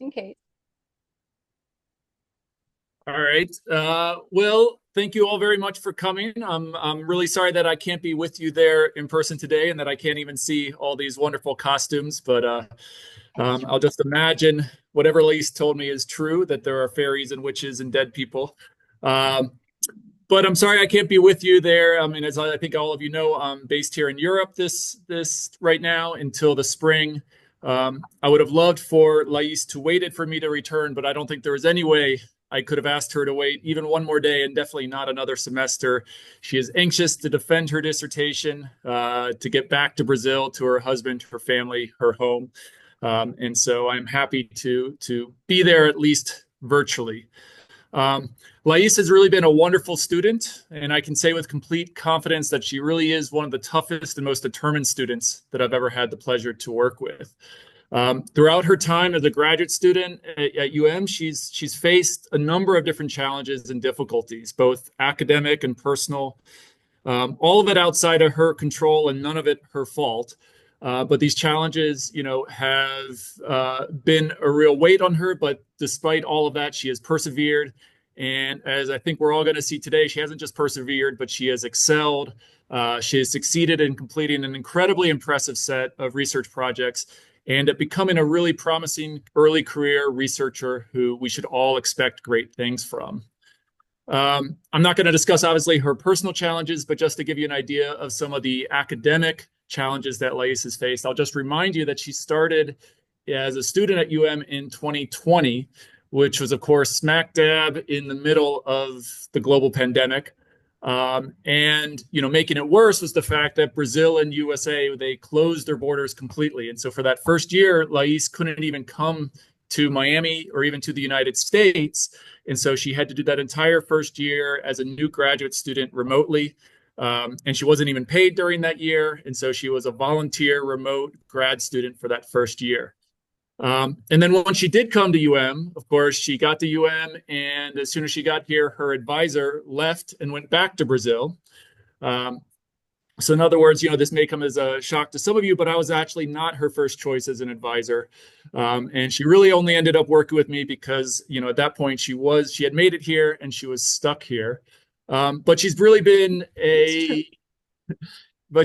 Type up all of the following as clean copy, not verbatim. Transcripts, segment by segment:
in case. All right. Well, thank you all very much for coming. I'm really sorry that I can't be with you there in person today and that I can't even see all these wonderful costumes, but I'll just imagine whatever Laís told me is true, that there are fairies and witches and dead people. Um, but I'm sorry I can't be with you there. I mean, as I think all of you know, I'm based here in Europe this right now until the spring. I would have loved for Laís to waited for me to return, but I don't think there was any way I could have asked her to wait even one more day and definitely not another semester. She is anxious to defend her dissertation, to get back to Brazil, to her husband, her family, her home. And so I'm happy to be there at least virtually. Laís has really been a wonderful student, and I can say with complete confidence that she really is one of the toughest and most determined students that I've ever had the pleasure to work with. Throughout her time as a graduate student at UM, she's faced a number of different challenges and difficulties, both academic and personal. All of it outside of her control and none of it her fault. But these challenges, have been a real weight on her. But despite all of that, she has persevered. And as I think we're all going to see today, she hasn't just persevered, but she has excelled. She has succeeded in completing an incredibly impressive set of research projects and at becoming a really promising early career researcher who we should all expect great things from. I'm not going to discuss, obviously, her personal challenges, but just to give you an idea of some of the academic challenges that Laís has faced, I'll just remind you that she started as a student at UM in 2020, which was, of course, smack dab in the middle of the global pandemic. And making it worse was the fact that Brazil and USA, they closed their borders completely. And so for that first year, Laís couldn't even come to Miami or even to the United States. And so she had to do that entire first year as a new graduate student remotely. And she wasn't even paid during that year. And so she was a volunteer remote grad student for that first year. And then once she did come to UM, of course, she got to UM. And as soon as she got here, her advisor left and went back to Brazil. So in other words, this may come as a shock to some of you, but I was actually not her first choice as an advisor. And she really only ended up working with me because, at that point she had made it here and she was stuck here. But she's really been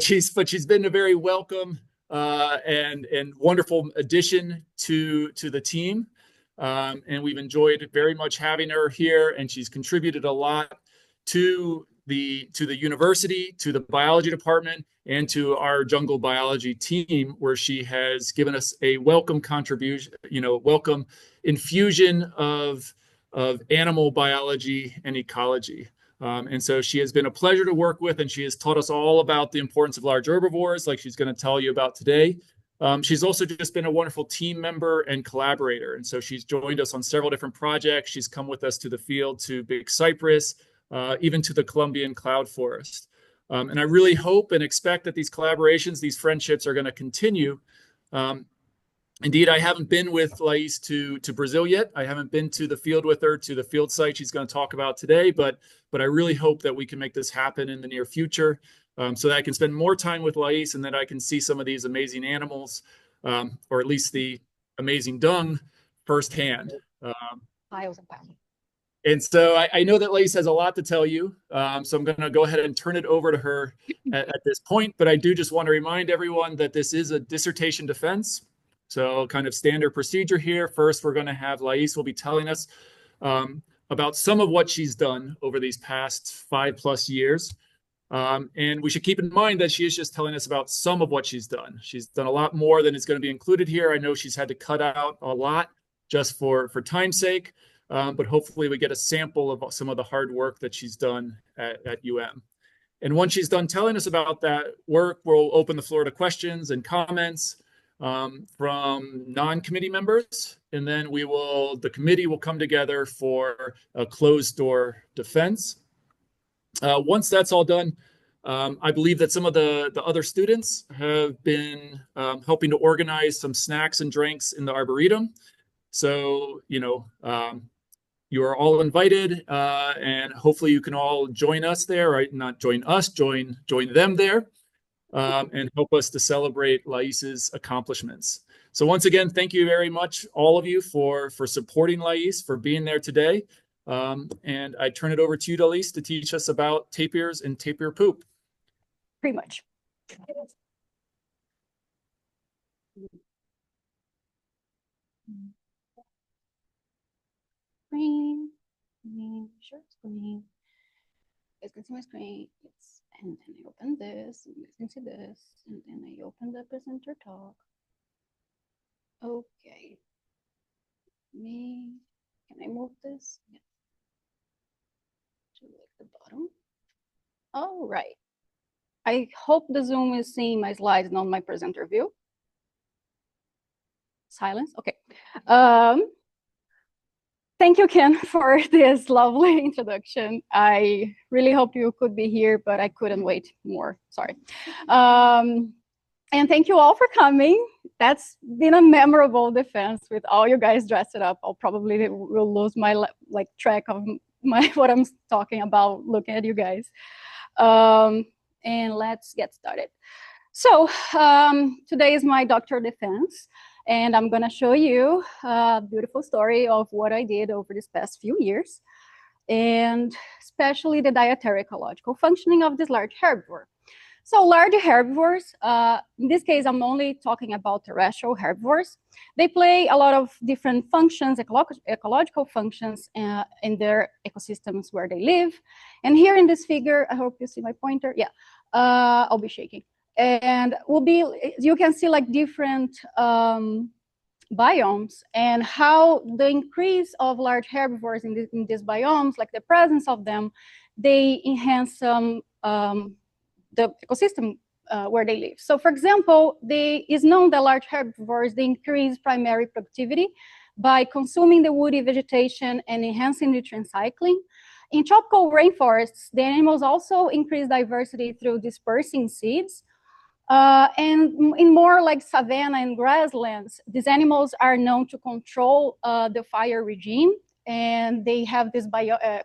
she's been a very welcome and wonderful addition to the team. And we've enjoyed very much having her here, and she's contributed a lot to the university, to the biology department, and to our jungle biology team, where she has given us a welcome contribution, welcome infusion of animal biology and ecology. And so she has been a pleasure to work with, and she has taught us all about the importance of large herbivores, like she's going to tell you about today. She's also just been a wonderful team member and collaborator. And so she's joined us on several different projects. She's come with us to the field, to Big Cypress, even to the Colombian cloud forest. And I really hope and expect that these collaborations, these friendships are going to continue. Indeed, I haven't been with Laís to Brazil yet. I haven't been to the field with her, to the field site she's going to talk about today, but I really hope that we can make this happen in the near future, so that I can spend more time with Laís and that I can see some of these amazing animals, or at least the amazing dung, firsthand. And so I know that Laís has a lot to tell you, so I'm going to go ahead and turn it over to her at this point. But I do just want to remind everyone that this is a dissertation defense. So kind of standard procedure here. First, we're going to have Laís will be telling us about some of what she's done over these past 5+ years. And we should keep in mind that she is just telling us about some of what she's done. She's done a lot more than is going to be included here. I know she's had to cut out a lot just for time's sake, but hopefully we get a sample of some of the hard work that she's done at UM. And once she's done telling us about that work, we'll open the floor to questions and comments from non-committee members, and then the committee will come together for a closed door defense. Once that's all done, I believe that some of the other students have been helping to organize some snacks and drinks in the Arboretum. So, you are all invited, and hopefully you can all join us there, right? Not join us, join them there. And help us to celebrate Laís's accomplishments. So once again, thank you very much, all of you, for supporting Laís, for being there today. And I turn it over to you, Laís, to teach us about tapirs and tapir poop. Pretty much. Screen, share screen. You can see my screen. Yes. And then I open this, and you can see this, and then I open the presenter talk. Okay. Can I move this? Yeah. To like the bottom. All right. I hope the Zoom is seeing my slides, not my presenter view. Silence. Okay. Thank you, Ken, for this lovely introduction. I really hope you could be here, but I couldn't wait more. Sorry. And thank you all for coming. That's been a memorable defense with all you guys dressed up. I'll probably will lose my track of what I'm talking about looking at you guys. And let's get started. So today is my doctoral defense, and I'm going to show you a beautiful story of what I did over these past few years, and especially the dietary ecological functioning of this large herbivore. So large herbivores, in this case, I'm only talking about terrestrial herbivores. They play a lot of different functions, ecological functions in their ecosystems where they live. And here in this figure, I hope you see my pointer. Yeah, I'll be shaking. And you can see like different biomes and how the increase of large herbivores in these biomes, like the presence of them, they enhance the ecosystem where they live. So for example, it's known that large herbivores, they increase primary productivity by consuming the woody vegetation and enhancing nutrient cycling. In tropical rainforests, the animals also increase diversity through dispersing seeds. And in more like savanna and grasslands, these animals are known to control the fire regime, and they have this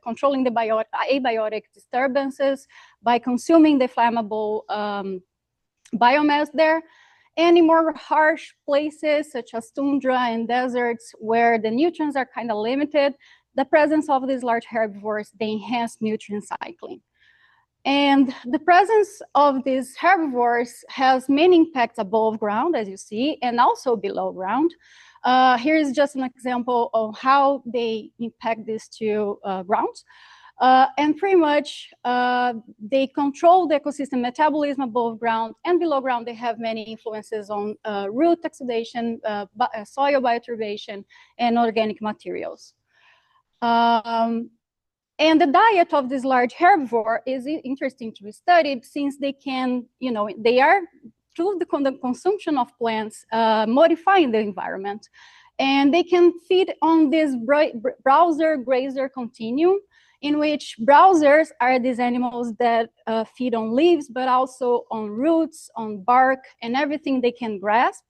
controlling the abiotic disturbances by consuming the flammable biomass there. And in more harsh places, such as tundra and deserts, where the nutrients are kind of limited, the presence of these large herbivores, they enhance nutrient cycling. And the presence of these herbivores has many impacts above ground, as you see, and also below ground. Here is just an example of how they impact these two grounds. And pretty much, they control the ecosystem metabolism above ground, and below ground, they have many influences on root exudation, soil bioturbation, and organic materials. And the diet of this large herbivore is interesting to be studied, since they can, they are, through the consumption of plants, modifying the environment. And they can feed on this browser-grazer continuum, in which browsers are these animals that feed on leaves, but also on roots, on bark, and everything they can grasp,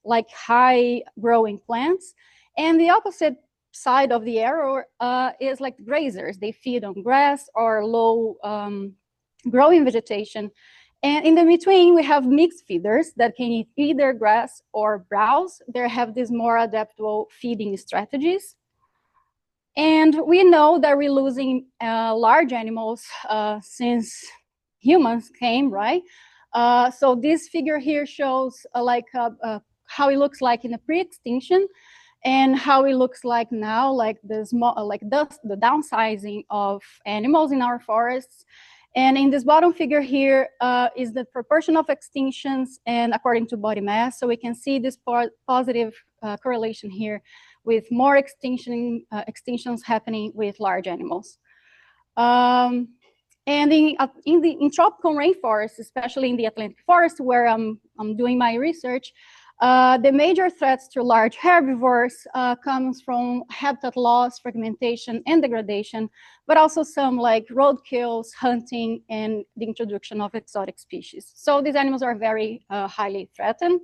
like high-growing plants. And the opposite side of the arrow is like grazers. They feed on grass or low growing vegetation. And in the between, we have mixed feeders that can eat either grass or browse. They have these more adaptable feeding strategies. And we know that we're losing large animals since humans came, right? So this figure here shows how it looks like in the pre-extinction, and how it looks like now, like the downsizing of animals in our forests. And in this bottom figure here is the proportion of extinctions and according to body mass. So we can see this positive correlation here with more extinctions happening with large animals. And in tropical rainforests, especially in the Atlantic forest, where I'm doing my research, the major threats to large herbivores comes from habitat loss, fragmentation, and degradation, but also some like roadkills, hunting, and the introduction of exotic species. So these animals are very highly threatened.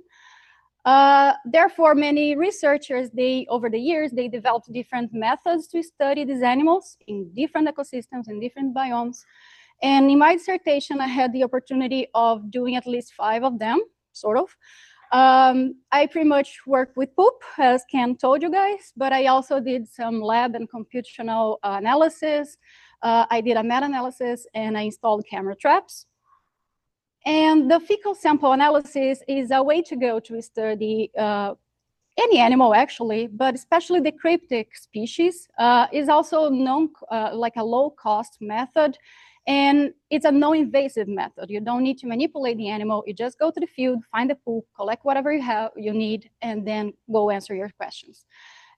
Therefore, many researchers, over the years, they developed different methods to study these animals in different ecosystems and different biomes. And in my dissertation, I had the opportunity of doing at least 5 of them, sort of. I pretty much work with poop, as Ken told you guys, but I also did some lab and computational analysis. I did a meta-analysis and I installed camera traps. And the fecal sample analysis is a way to go to study any animal actually, but especially the cryptic species is also known like a low-cost method, and it's a non-invasive method. You don't need to manipulate the animal. You just go to the field, find the poop, collect whatever you need, and then go answer your questions.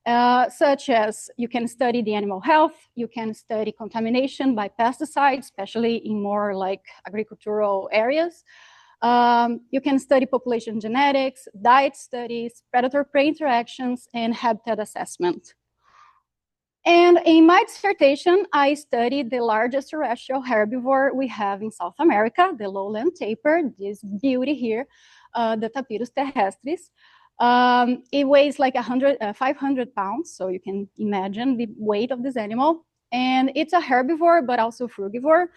Such as you can study the animal health, you can study contamination by pesticides, especially in more like agricultural areas. You can study population genetics, diet studies, predator-prey interactions, and habitat assessment. And in my dissertation, I studied the largest terrestrial herbivore we have in South America, the lowland tapir, this beauty here, the Tapirus terrestris. It weighs like 500 pounds, so you can imagine the weight of this animal. And it's a herbivore, but also frugivore.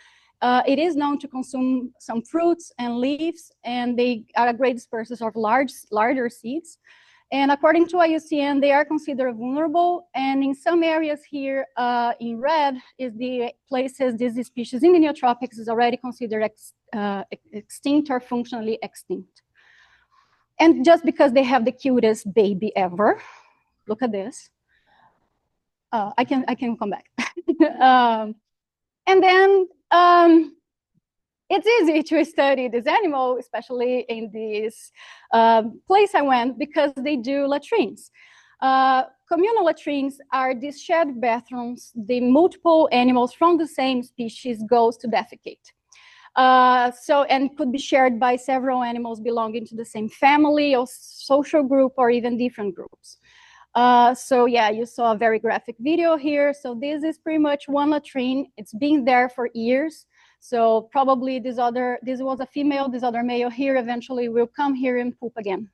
It is known to consume some fruits and leaves, and they are great dispersers of larger seeds. And according to IUCN, they are considered vulnerable. And in some areas here in red is the places this species in the neotropics is already considered extinct or functionally extinct. And just because they have the cutest baby ever, look at this. I can come back. And then it's easy to study this animal, especially in this place I went, because they do latrines. Communal latrines are these shared bathrooms. The multiple animals from the same species goes to defecate. And could be shared by several animals belonging to the same family or social group or even different groups. So yeah, you saw a very graphic video here. So this is pretty much one latrine. It's been there for years. So probably this was a female, this other male here eventually will come here and poop again.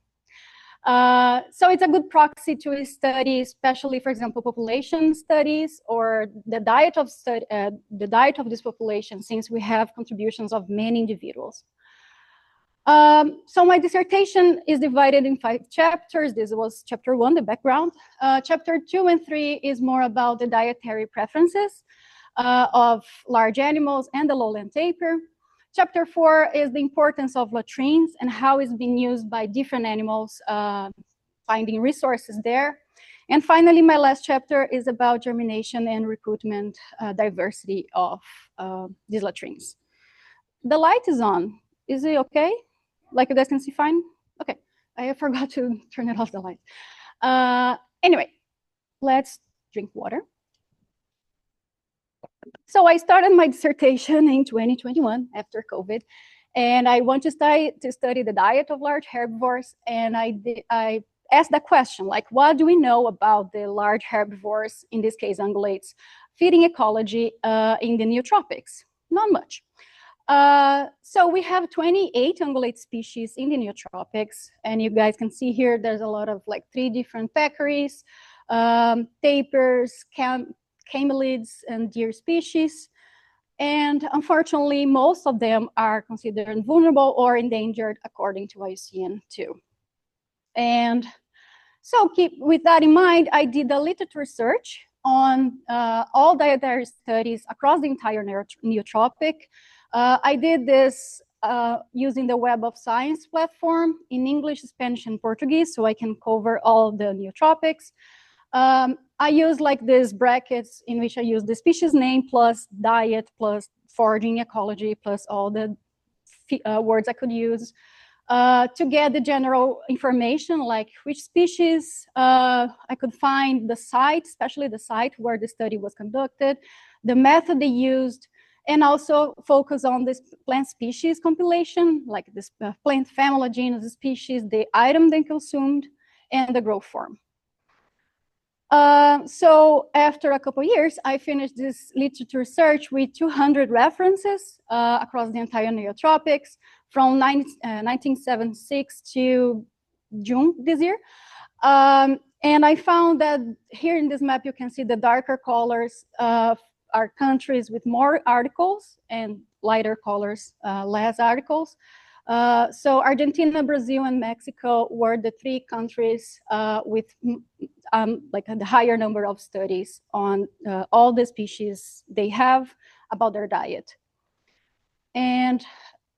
So it's a good proxy to study, especially, for example, population studies or the diet of this population, since we have contributions of many individuals. So my dissertation is divided in 5 chapters. This was chapter 1, the background. Chapter 2 and 3 is more about the dietary preferences of large animals and the lowland tapir. Chapter 4 is the importance of latrines and how it's been used by different animals, finding resources there. And finally, my last chapter is about germination and recruitment diversity of these latrines. The light is on. Is it okay? Like you guys can see fine? Okay, I forgot to turn it off the light. Anyway, let's drink water. So I started my dissertation in 2021 after COVID, and I want to study the diet of large herbivores. And I asked the question, like, what do we know about the large herbivores, in this case ungulates, feeding ecology in the neotropics? Not much. So we have 28 ungulate species in the neotropics, and you guys can see here there's a lot of like 3 different peccaries, tapirs, camelids, and deer species. And unfortunately, most of them are considered vulnerable or endangered according to IUCN too. And so with that in mind, I did a literature search on all dietary studies across the entire neotropic. I did this using the Web of Science platform in English, Spanish, and Portuguese, so I can cover all the neotropics. I use like these brackets in which I use the species name plus diet plus foraging ecology plus all the words I could use to get the general information, like which species I could find, the site, especially the site where the study was conducted, the method they used, and also focus on this plant species compilation, like this plant family, genus, species, the item they consumed, and the growth form. So after a couple of years, I finished this literature search with 200 references across the entire neotropics from 1976 to June this year. And I found that here in this map, you can see the darker colors are countries with more articles and lighter colors, less articles. So Argentina, Brazil, and Mexico were the three countries with like the higher number of studies on all the species they have about their diet. And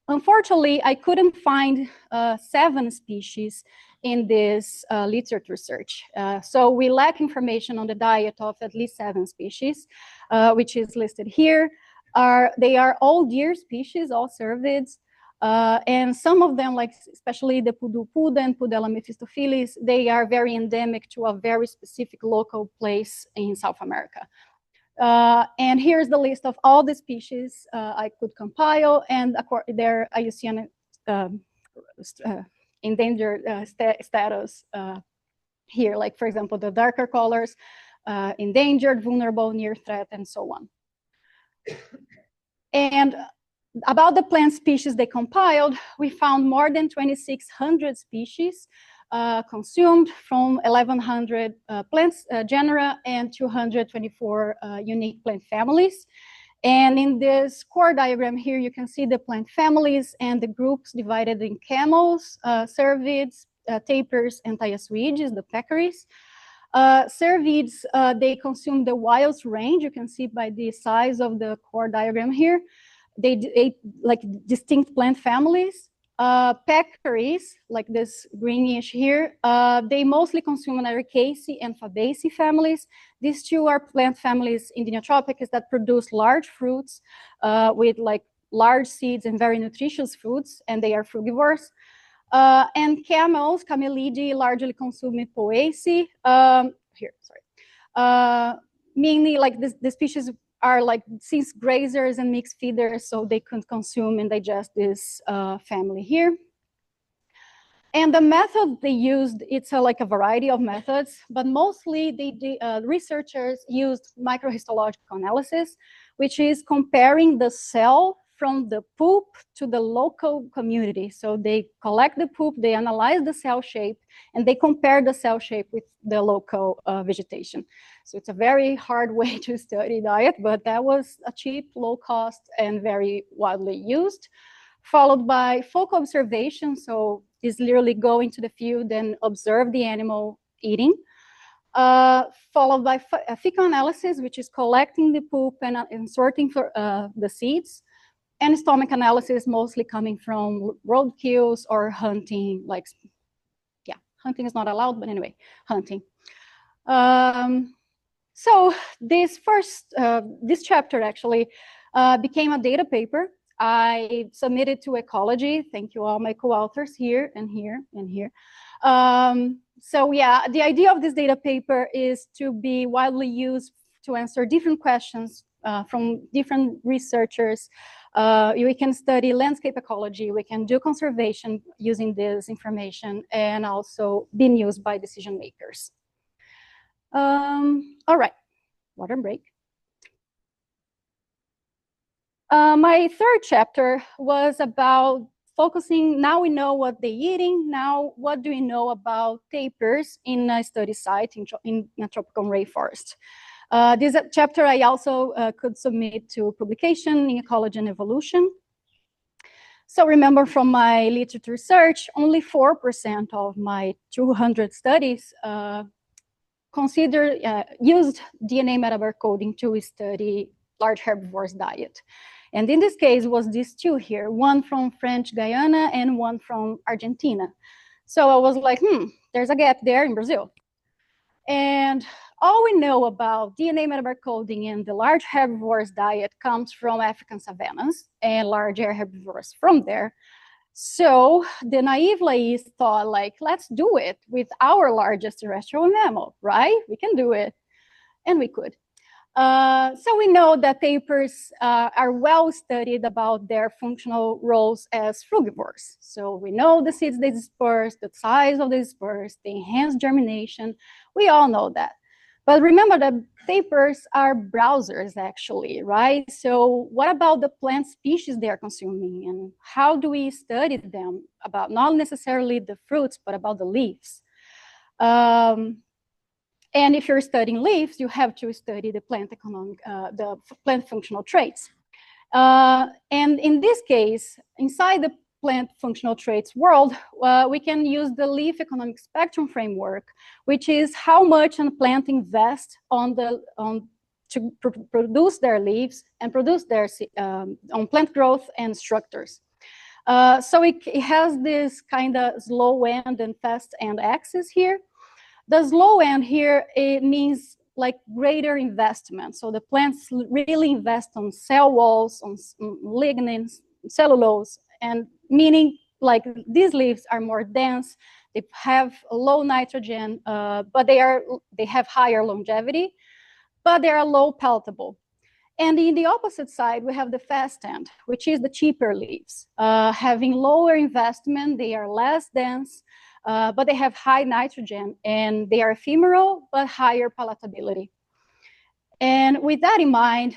unfortunately, I couldn't find 7 species in this literature search. So we lack information on the diet of at least 7 species, which is listed here. They are all deer species, all cervids, and some of them, like especially the pudu and Pudella mephistopheles, they are very endemic to a very specific local place in South America. And here's the list of all the species I could compile, and their IUCN endangered status here, like for example, the darker colors, endangered, vulnerable, near threat, and so on. And about the plant species they compiled, we found more than 2,600 species consumed from 1,100 plants genera and 224 unique plant families. And in this core diagram here, you can see the plant families and the groups divided in camels, cervids, tapirs, and thiassoides, the peccaries. Cervids, they consume the wild range. You can see by the size of the core diagram here. They ate like distinct plant families. Peccaries, like this greenish here, they mostly consume Ericaceae and Fabaceae families. These two are plant families in the Neotropics that produce large fruits with like large seeds and very nutritious fruits, and they are frugivores. And camels, Camelidae, largely consume Poaceae. Mainly like the species are like since grazers and mixed feeders, so they can consume and digest this family here. And the method they used, it's like a variety of methods, but mostly researchers used microhistological analysis, which is comparing the cell from the poop to the local community. So they collect the poop, they analyze the cell shape, and they compare the cell shape with the local vegetation. So it's a very hard way to study diet, but that was a cheap, low cost, and very widely used. Followed by focal observation. So is literally go into the field and observe the animal eating. Followed by fecal analysis, which is collecting the poop and sorting for the seeds. And stomach analysis, mostly coming from roadkills or hunting, like, yeah, hunting is not allowed, but anyway, hunting. So this chapter actually became a data paper. I submitted to Ecology. Thank you all my co-authors here and here and here. So yeah, the idea of this data paper is to be widely used to answer different questions from different researchers. We can study landscape ecology, we can do conservation using this information, and also being used by decision makers. All right, water break. My third chapter was about focusing, now we know what they're eating, now what do we know about tapirs in a study site in a tropical rainforest. This chapter I also could submit to publication in Ecology and Evolution. So remember from my literature research, only 4% of my 200 studies used DNA metabolic coding to study large herbivores diet. And in this case was these two here, one from French Guiana and one from Argentina. So I was like, there's a gap there in Brazil. And all we know about DNA metabolic coding in the large herbivores diet comes from African savannas and large air herbivores from there. So the naive Laís thought, like, let's do it with our largest terrestrial mammal, right? We can do it. And we could. So we know that tapirs are well studied about their functional roles as frugivores. So we know the seeds they disperse, the size of the disperse, the enhanced germination. We all know that. But remember that tapirs are browsers, actually, right? So what about the plant species they are consuming? And how do we study them about not necessarily the fruits, but about the leaves? And if you're studying leaves, you have to study the plant functional traits. And in this case, inside the plant functional traits world, we can use the leaf economic spectrum framework, which is how much a plant invests to produce their leaves and produce their on plant growth and structures. So it has this kind of slow end and fast end axis here. The slow end here, it means like greater investment. So the plants really invest on cell walls, on lignins, cellulose, and meaning like these leaves are more dense, they have low nitrogen, but they have higher longevity, but they are low palatable. And in the opposite side, we have the fast end, which is the cheaper leaves. Having lower investment, they are less dense, but they have high nitrogen, and they are ephemeral, but higher palatability. And with that in mind,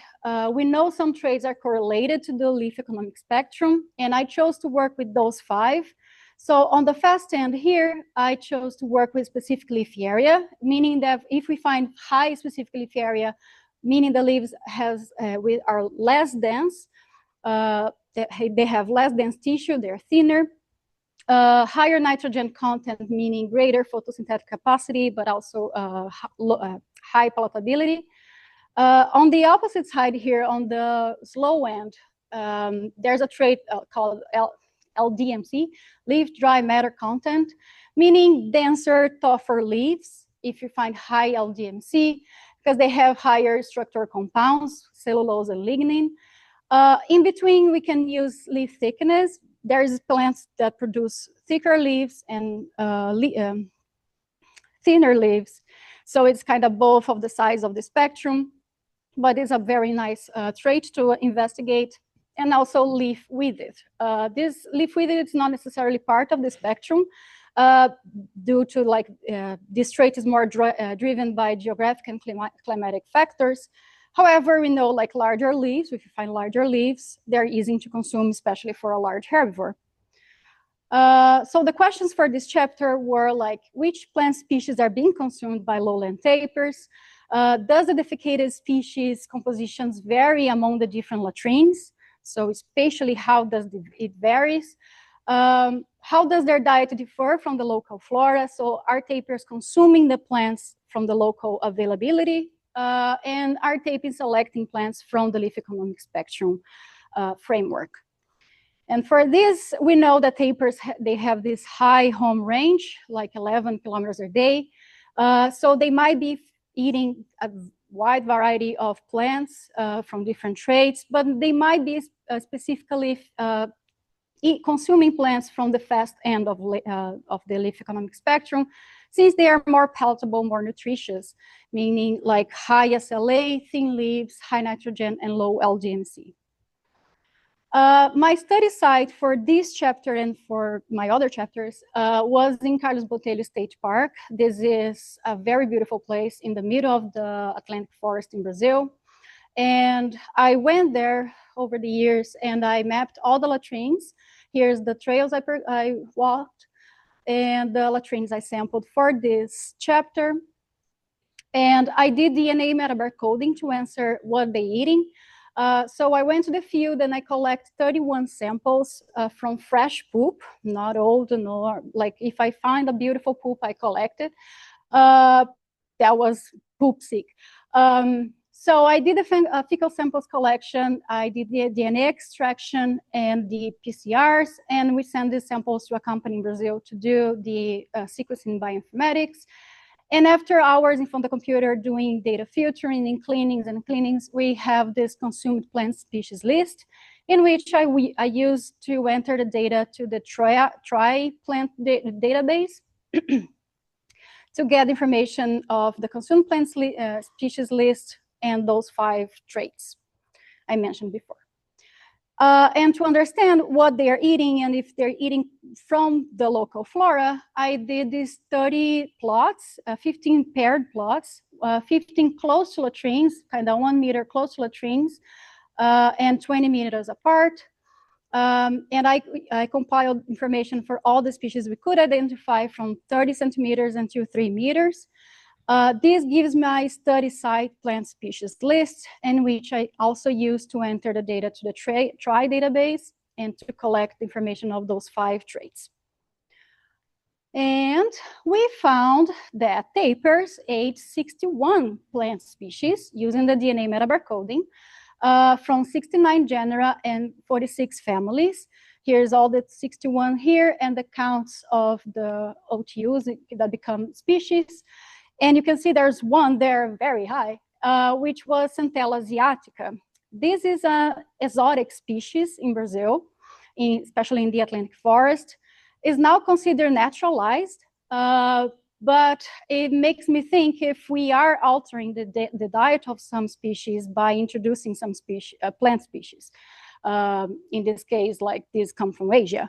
we know some traits are correlated to the leaf economic spectrum, and I chose to work with those 5. So on the fast end here, I chose to work with specific leaf area, meaning that if we find high specific leaf area, meaning the leaves are less dense, they have less dense tissue, they're thinner, higher nitrogen content, meaning greater photosynthetic capacity, but also high palatability. On the opposite side here, on the slow end, there's a trait called LDMC, leaf dry matter content, meaning denser, tougher leaves. If you find high LDMC, because they have higher structural compounds, cellulose and lignin. In between, we can use leaf thickness. There's plants that produce thicker leaves and thinner leaves. So it's kind of both of the size of the spectrum, but it's a very nice trait to investigate. And also leaf width. This leaf width is not necessarily part of the spectrum due to this trait is more driven by geographic and climatic factors. However, we know like larger leaves, if you find larger leaves, they're easy to consume, especially for a large herbivore. So the questions for this chapter were like, which plant species are being consumed by lowland tapirs? Does the defecated species compositions vary among the different latrines? So spatially, how does it varies? How does their diet differ from the local flora? So are tapirs consuming the plants from the local availability? And are tapirs selecting plants from the leaf economic spectrum framework? And for this, we know that tapirs, they have this high home range, like 11 kilometers a day. So they might be eating a wide variety of plants from different traits, but they might be specifically consuming plants from the fast end of the leaf economic spectrum, since they are more palatable, more nutritious, meaning like high SLA, thin leaves, high nitrogen, and low LDMC. My study site for this chapter and for my other chapters was in Carlos Botelho State Park. This is a very beautiful place in the middle of the Atlantic forest in Brazil. And I went there over the years and I mapped all the latrines. Here's the trails I walked and the latrines I sampled for this chapter. And I did DNA metabar coding to answer what they're eating. So I went to the field and I collected 31 samples from fresh poop, not old, nor like if I find a beautiful poop, I collect it. That was poop sick. So I did a fecal samples collection, I did the DNA extraction and the PCRs, and we sent these samples to a company in Brazil to do the sequencing bioinformatics. And after hours in front of the computer doing data filtering and cleanings, we have this consumed plant species list, in which I used to enter the data to the Tri plant database to get information of the consumed plant species list and those 5 traits I mentioned before. And to understand what they are eating and if they're eating from the local flora, I did these 30 plots, 15 paired plots, 15 close to latrines, kind of 1 meter close to latrines, and 20 meters apart. And I compiled information for all the species we could identify from 30 centimeters until 3 meters. This gives my study site plant species list, in which I also use to enter the data to the Tri database and to collect information of those 5 traits. And we found that tapirs ate 61 plant species using the DNA metabarcoding from 69 genera and 46 families. Here's all the 61 here and the counts of the OTUs that become species. And you can see there's one there very high, which was Centella asiatica. This is an exotic species in Brazil, especially in the Atlantic forest. Is now considered naturalized, but it makes me think if we are altering the diet of some species by introducing some plant species. In this case, like this come from Asia.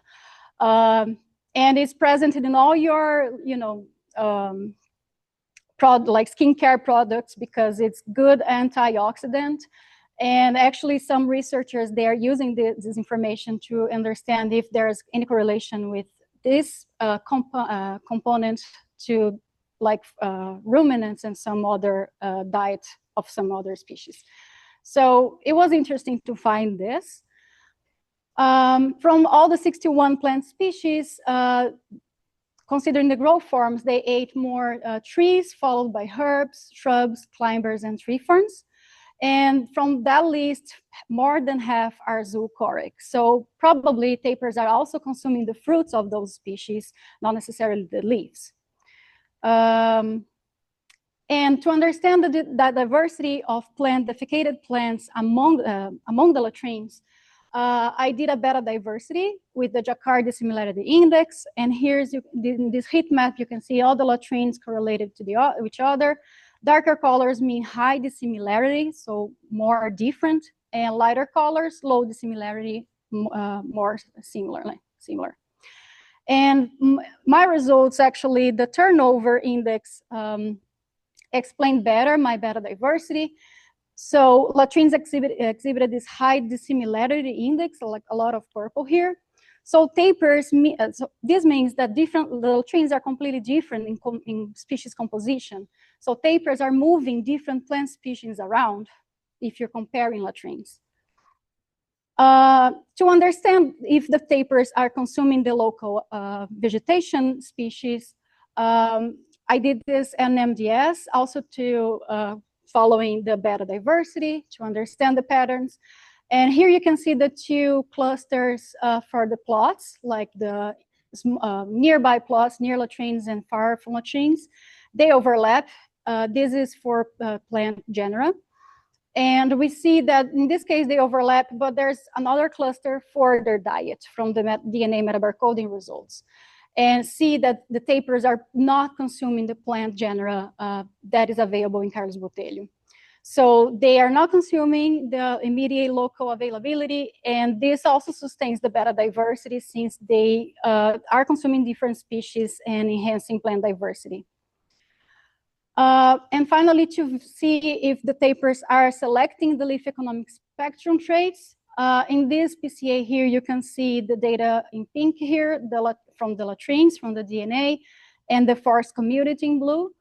And it's present in all your, like skincare products because it's good antioxidant. And actually some researchers, they are using this information to understand if there's any correlation with this component to like ruminants and some other diet of some other species. So it was interesting to find this. From all the 61 plant species, considering the growth forms, they ate more trees, followed by herbs, shrubs, climbers, and tree ferns. And from that list, more than half are zoochoric. So probably tapirs are also consuming the fruits of those species, not necessarily the leaves. And to understand the diversity of defecated plants among the latrines, I did a beta diversity with the Jacquard dissimilarity index. And here's in this heat map, you can see all the latrines correlated to each other. Darker colors mean high dissimilarity, so more different, and lighter colors, low dissimilarity, more similar. And my results, actually, the turnover index explained better my beta diversity. So latrines exhibited this high dissimilarity index, like a lot of purple here. So tapirs, so this means that the latrines are completely different in species composition. So tapirs are moving different plant species around if you're comparing latrines. To understand if the tapirs are consuming the local vegetation species, I did this NMDS also to following the beta diversity to understand the patterns. And here you can see the 2 clusters for the plots, like the nearby plots, near latrines and far from latrines. They overlap. This is for plant genera. And we see that in this case, they overlap, but there's another cluster for their diet from the DNA metabarcoding results. And see that the tapirs are not consuming the plant genera that is available in Carlos Botelho. So they are not consuming the immediate local availability, and this also sustains the beta diversity since they are consuming different species and enhancing plant diversity. And finally, to see if the tapirs are selecting the leaf economic spectrum traits. In this PCA here, you can see the data in pink here, from the latrines, from the DNA, and the forest community in blue.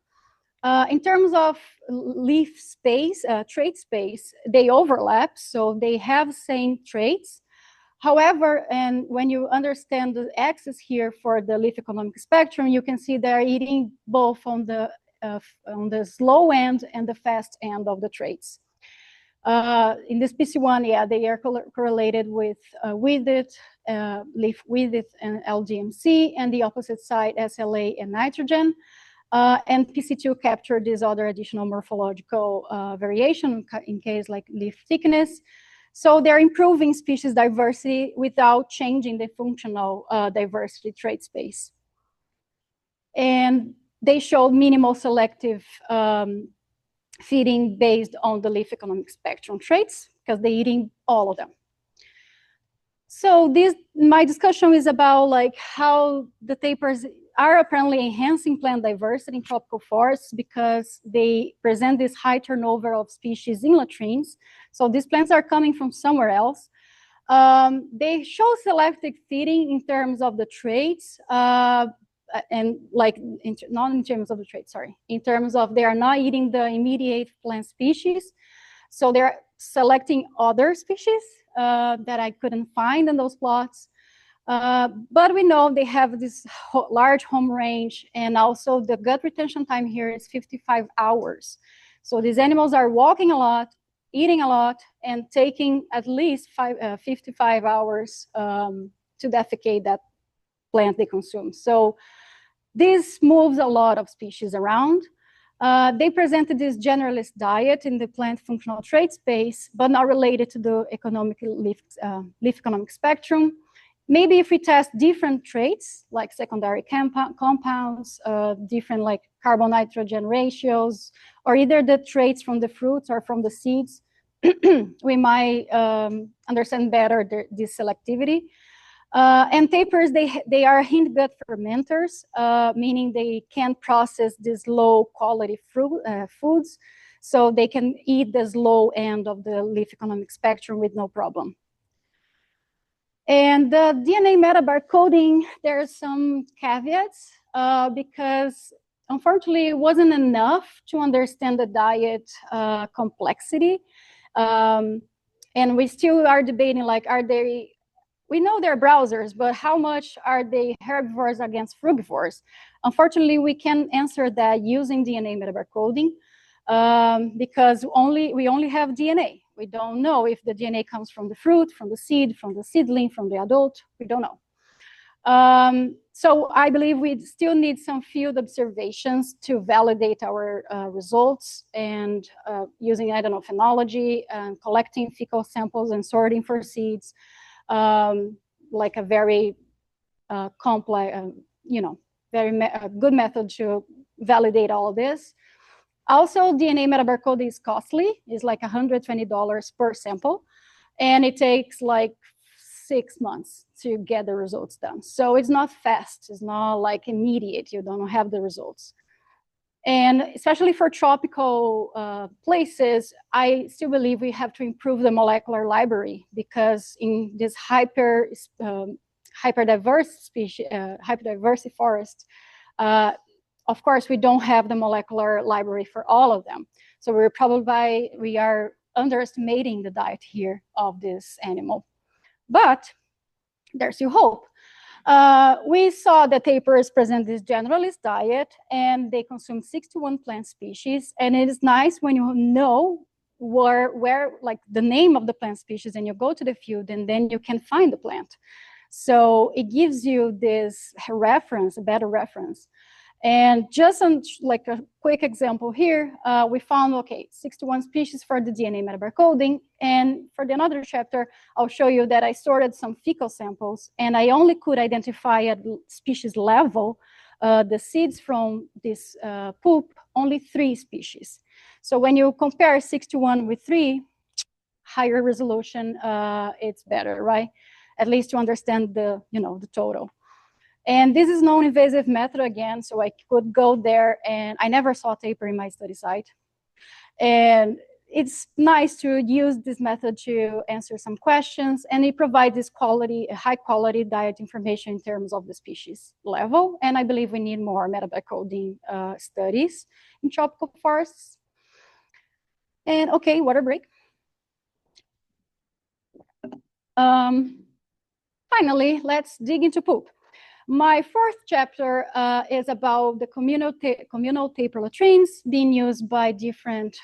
In terms of leaf space, trait space, they overlap, so they have same traits. However, and when you understand the axis here for the leaf economic spectrum, you can see they're eating both on the slow end and the fast end of the traits. In this PC1, yeah, they are correlated with width, leaf width, and LDMC, and the opposite side, SLA and nitrogen. And PC2 captured this other additional morphological variation in case like leaf thickness. So they're improving species diversity without changing the functional diversity trait space. And they showed minimal selective feeding based on the leaf economic spectrum traits because they're eating all of them. So my discussion is about like how the tapirs are apparently enhancing plant diversity in tropical forests because they present this high turnover of species in latrines. So these plants are coming from somewhere else. They show selective feeding in terms of the traits, and like not in terms of the traits, sorry, in terms of they are not eating the immediate plant species. So they're selecting other species that I couldn't find in those plots. But we know they have this large home range, and also the gut retention time here is 55 hours. So these animals are walking a lot, eating a lot, and taking at least 55 hours to defecate that plant they consume. So this moves a lot of species around. They presented this generalist diet in the plant functional trait space, but not related to the leaf economic spectrum. Maybe if we test different traits, like secondary compounds, different like carbon-nitrogen ratios, or either the traits from the fruits or from the seeds, we might understand better this selectivity. And tapirs, they are hind gut fermenters, meaning they can process these low quality foods, so they can eat this low end of the leaf economic spectrum with no problem. And the DNA metabarcoding, there are some caveats because unfortunately it wasn't enough to understand the diet complexity. And we still are debating, like, we know they're browsers, but how much are they herbivores against frugivores? Unfortunately, we can't answer that using DNA metabarcoding because we only have DNA. We don't know if the DNA comes from the fruit, from the seed, from the seedling, from the adult. We don't know. So I believe we still need some field observations to validate our results, and using, I don't know, phenology and collecting fecal samples and sorting for seeds, like a very complex, very good method to validate all this. Also, DNA metabarcoding is costly. It's like $120 per sample, and it takes like 6 months to get the results done. So it's not fast. It's not like immediate. You don't have the results. And especially for tropical places, I still believe we have to improve the molecular library, because in this hyperdiversity forest, of course, we don't have the molecular library for all of them. So we are underestimating the diet here of this animal. But there's still hope. We saw that tapirs present this generalist diet, and they consume 61 plant species. And it is nice when you know where like the name of the plant species, and you go to the field, and then you can find the plant. So it gives you this reference, a better reference. And just like a quick example here, we found, 61 species for the DNA metabarcoding. And for the another chapter, I'll show you that I sorted some fecal samples, and I only could identify at species level the seeds from this poop, only 3 species. So when you compare 61 with 3, higher resolution, it's better, right? At least to understand the total. And this is non-invasive method again, so I could go there, and I never saw tapir in my study site. And it's nice to use this method to answer some questions, and it provides this high quality diet information in terms of the species level. And I believe we need more metabarcoding studies in tropical forests. And water break. Finally, let's dig into poop. My 4th chapter is about the communal tapir latrines being used by different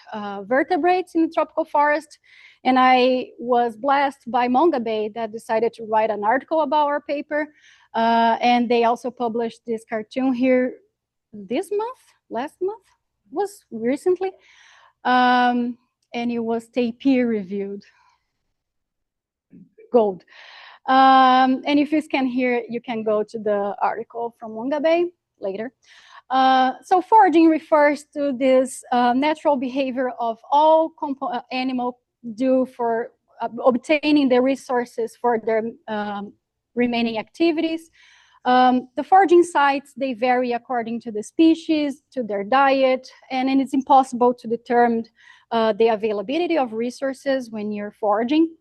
vertebrates in the tropical forest. And I was blessed by Mongabe that decided to write an article about our paper. And they also published this cartoon here last month, was recently. And it was tapir reviewed. Gold. And if you scan here, you can go to the article from Mongabe later. So foraging refers to this natural behavior of all animals do for obtaining the resources for their remaining activities. The foraging sites, they vary according to the species, to their diet, and it's impossible to determine the availability of resources when you're foraging.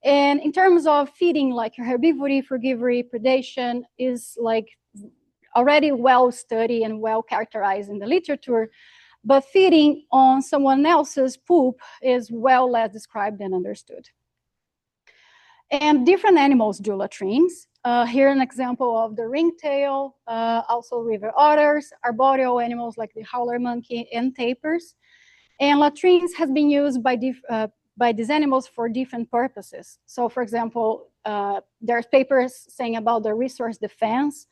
And in terms of feeding, like herbivory, frugivory, predation is like already well studied and well characterized in the literature. but feeding on someone else's poop is well less described and understood. And different animals do latrines. Here an example of the ringtail, also river otters, arboreal animals like the howler monkey and tapirs. And latrines has been used by these animals for different purposes. So for example, there's papers saying about the resource defense,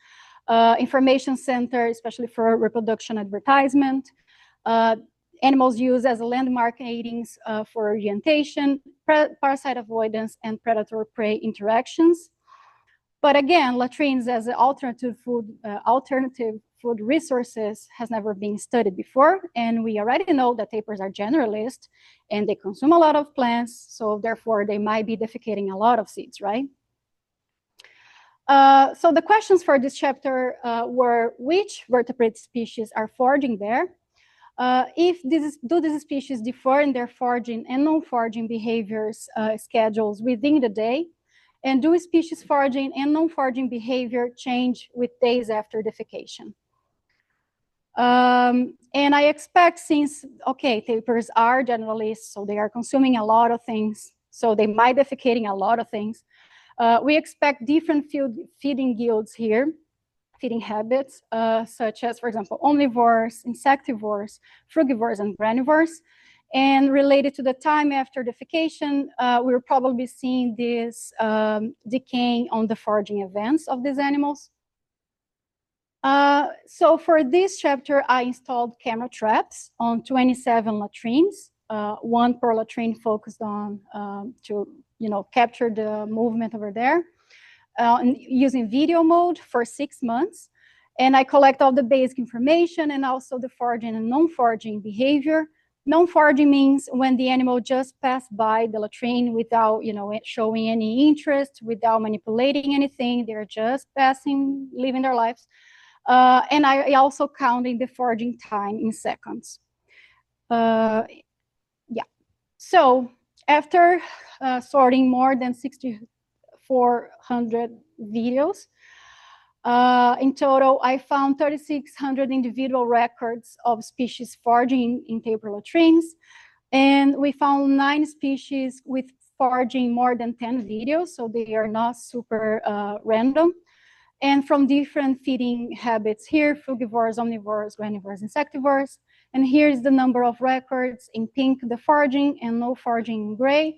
information center, especially for reproduction advertisement, animals used as landmark aidings for orientation, parasite avoidance, and predator-prey interactions. But again, latrines as alternative food resources has never been studied before, and we already know that tapirs are generalists and they consume a lot of plants, so therefore they might be defecating a lot of seeds, right? So the questions for this chapter were which vertebrate species are foraging there? Do these species differ in their foraging and non-foraging behaviors schedules within the day? And do species foraging and non-foraging behavior change with days after defecation? And I expect since, okay, tapirs are generalists, so they are consuming a lot of things, so they might defecating a lot of things. We expect different feeding yields here, feeding habits, such as, for example, omnivores, insectivores, frugivores, and granivores. And related to the time after defecation, we're probably seeing this decaying on the foraging events of these animals. So for this chapter, I installed camera traps on 27 latrines, one per latrine focused on to capture the movement over there, and using video mode for 6 months. And I collect all the basic information and also the foraging and non-foraging behavior. Non-foraging means when the animal just passed by the latrine without, showing any interest, without manipulating anything. They're just passing, living their lives. And I also counting the foraging time in seconds. Yeah. So after sorting more than 6,400 videos, in total, I found 3,600 individual records of species foraging in tapir latrines, and we found 9 species with foraging more than 10 videos, so they are not super random, and from different feeding habits here: frugivores, omnivores, granivores, insectivores. And here's the number of records in pink, the foraging, and no foraging in gray.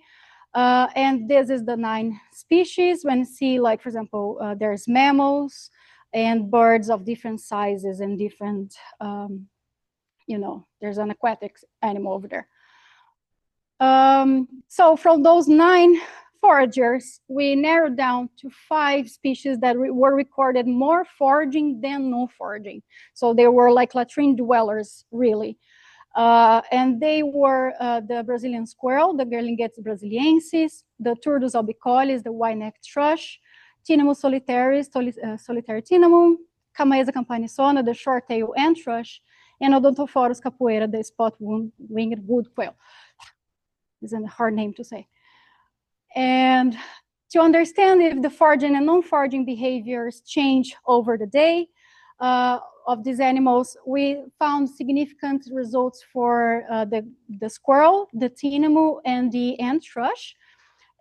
And this is the 9 species. When you see, like, for example, there's mammals and birds of different sizes and different, there's an aquatic animal over there. So from those 9 foragers, we narrowed down to 5 species that were recorded more foraging than no foraging. So they were like latrine dwellers, really. And they were the Brazilian squirrel, the Gerlingetes brasiliensis, the Turdus albicollis, the white-necked thrush, Tinamou solitaris, solitary tinamou, Camaesa campanisona, the short-tailed ant thrush, and Odontophorus capoeira, the spot-winged wood quail. This is a hard name to say. And to understand if the foraging and non-foraging behaviors change over the day of these animals, we found significant results for the squirrel, the tinamou, and the ant thrush.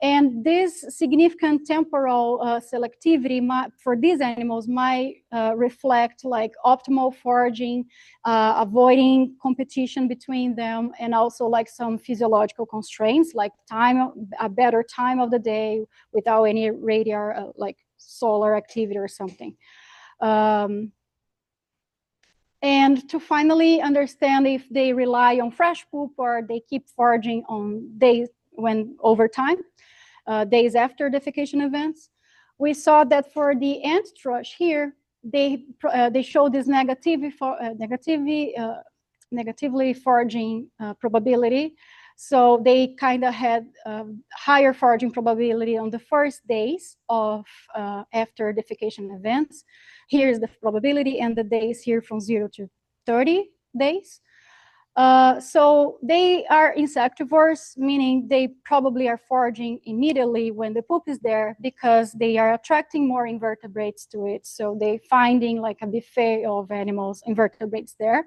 And this significant temporal selectivity for these animals might reflect like optimal foraging, avoiding competition between them, and also like some physiological constraints, like a better time of the day without any radial, like solar activity or something. And to finally understand if they rely on fresh poop or they keep foraging on days when over time, days after defecation events, we saw that for the ant thrush here, they show this negatively foraging probability. So they kind of had higher foraging probability on the first days of after defecation events. Here's the probability and the days here from 0 to 30 days. So they are insectivores, meaning they probably are foraging immediately when the poop is there because they are attracting more invertebrates to it. So they're finding like a buffet of animals, invertebrates there.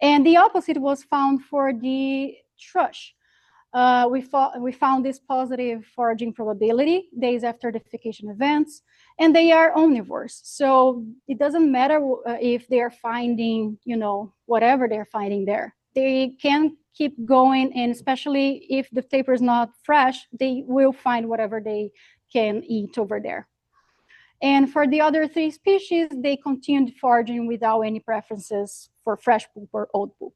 And the opposite was found for the thrush. We found this positive foraging probability days after defecation events, and they are omnivores. So it doesn't matter if they're finding, whatever they're finding there. They can keep going, and especially if the tapir is not fresh, they will find whatever they can eat over there. And for the other 3 species, they continued foraging without any preferences for fresh poop or old poop.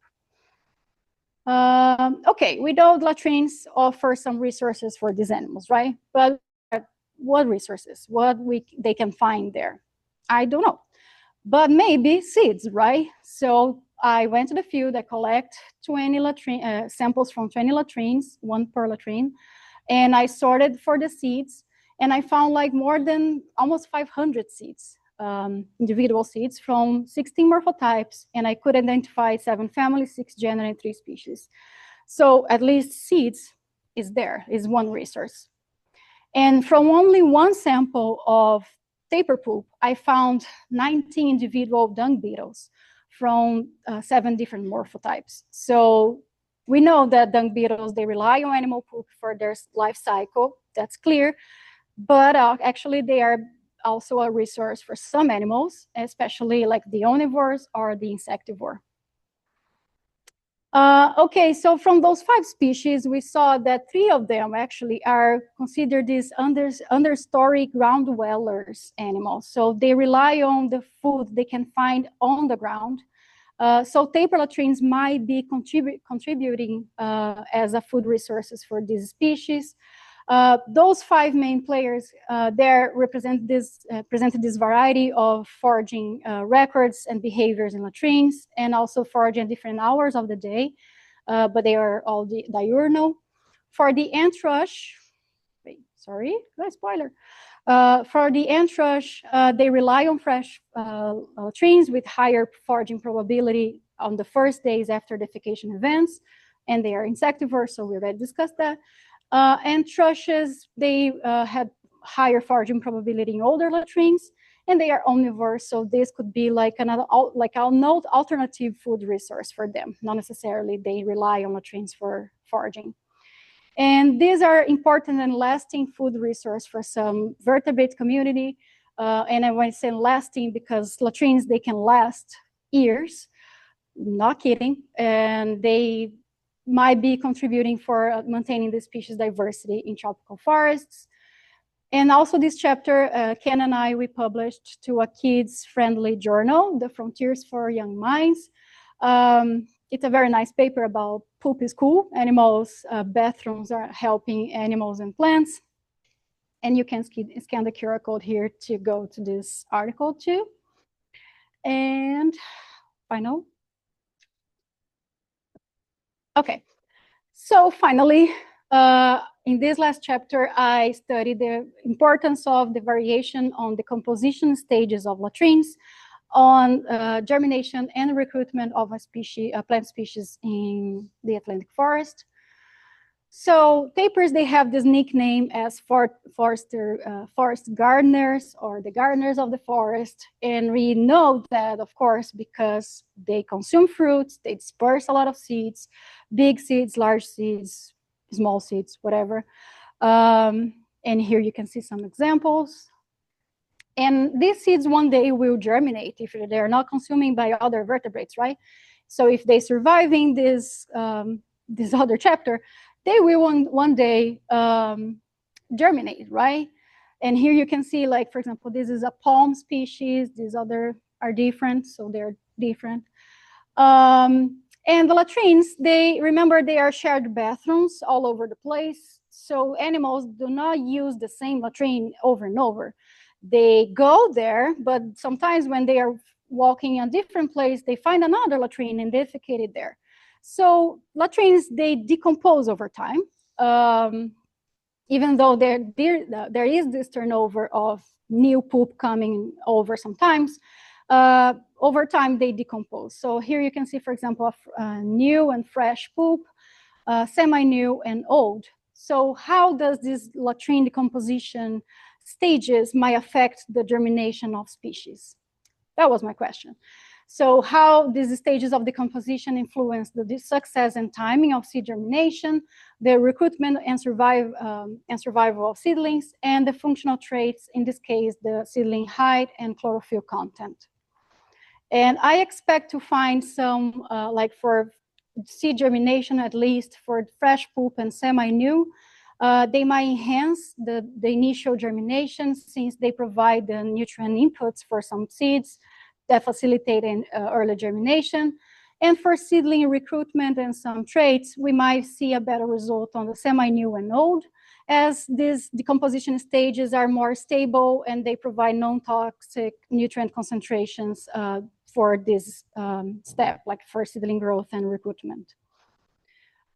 Okay, we know latrines offer some resources for these animals, right? But what resources? They can find there? I don't know. But maybe seeds, right? So I went to the field, I collect 20 samples from 20 latrines, 1 per latrine, and I sorted for the seeds, and I found like more than almost 500 seeds, individual seeds from 16 morphotypes, and I could identify 7 families, 6 genera, and 3 species. So at least seeds is one resource. And from only 1 sample of tapir poop, I found 19 individual dung beetles from 7 different morphotypes. So we know that dung beetles, they rely on animal poop for their life cycle, that's clear, but actually they are also a resource for some animals, especially like the omnivores or the insectivore. Okay, so from those 5 species, we saw that 3 of them actually are considered these understory ground dwellers animals. So they rely on the food they can find on the ground. So tapir latrines might be contributing as a food resources for these species. Those 5 main players there presented this variety of foraging records and behaviors in latrines, and also foraging at different hours of the day, but they are all diurnal. For the ant thrush, spoiler. For the ant thrush, they rely on fresh latrines with higher foraging probability on the first days after defecation events, and they are insectivores, so we already discussed that. And thrushes, they had higher foraging probability in older latrines, and they are omnivores, so this could be like another alternative food resource for them. Not necessarily they rely on latrines for foraging. And these are important and lasting food resource for some vertebrate community. And I want to say lasting because latrines, they can last years, not kidding, and they might be contributing for maintaining the species diversity in tropical forests. And also this chapter, Ken and I, we published to a kids-friendly journal, The Frontiers for Young Minds. It's a very nice paper about poop is cool. Animals, bathrooms are helping animals and plants. And you can scan the QR code here to go to this article too. And final. Okay, so finally, in this last chapter, I studied the importance of the variation on the composition stages of latrines, on germination and recruitment of a plant species in the Atlantic forest. So tapirs, they have this nickname as forest gardeners, or the gardeners of the forest. And we know that, of course, because they consume fruits, they disperse a lot of seeds, big seeds, large seeds, small seeds, whatever. And here you can see some examples. And these seeds one day will germinate if they're not consuming by other vertebrates, right? So if they surviving this other chapter, they will one day germinate, right? And here you can see, like, for example, this is a palm species. These other are different, so they're different. And the latrines, they are shared bathrooms all over the place. So animals do not use the same latrine over and over. They go there, but sometimes when they are walking in a different place, they find another latrine and defecate it there. So latrines, they decompose over time. Even though there is this turnover of new poop coming over sometimes, over time they decompose. So here you can see, for example, new and fresh poop, semi-new and old. So how does this latrine decomposition stages might affect the germination of species? That was my question. So how these stages of decomposition influence the success and timing of seed germination, the recruitment and survival of seedlings, and the functional traits, in this case, the seedling height and chlorophyll content. And I expect to find some, like for seed germination, at least for fresh pulp and semi-new, they might enhance the initial germination since they provide the nutrient inputs for some seeds that facilitate early germination. And for seedling recruitment and some traits, we might see a better result on the semi-new and old, as these decomposition stages are more stable and they provide non-toxic nutrient concentrations for this step, like for seedling growth and recruitment.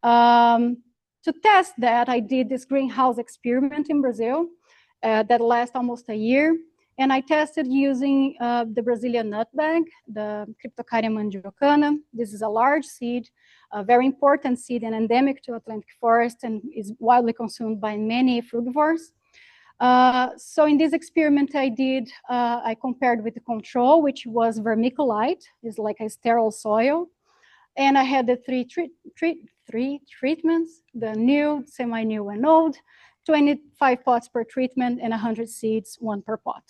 To test that, I did this greenhouse experiment in Brazil that lasted almost a year. And I tested using the Brazilian nutmeg, the Cryptocarya mandiocana. This is a large seed, a very important seed and endemic to Atlantic forest and is widely consumed by many frugivores. So in this experiment I did, I compared with the control, which was vermiculite, it's like a sterile soil. And I had the three treatments, the new, semi-new, and old, 25 pots per treatment and 100 seeds, 1 per pot.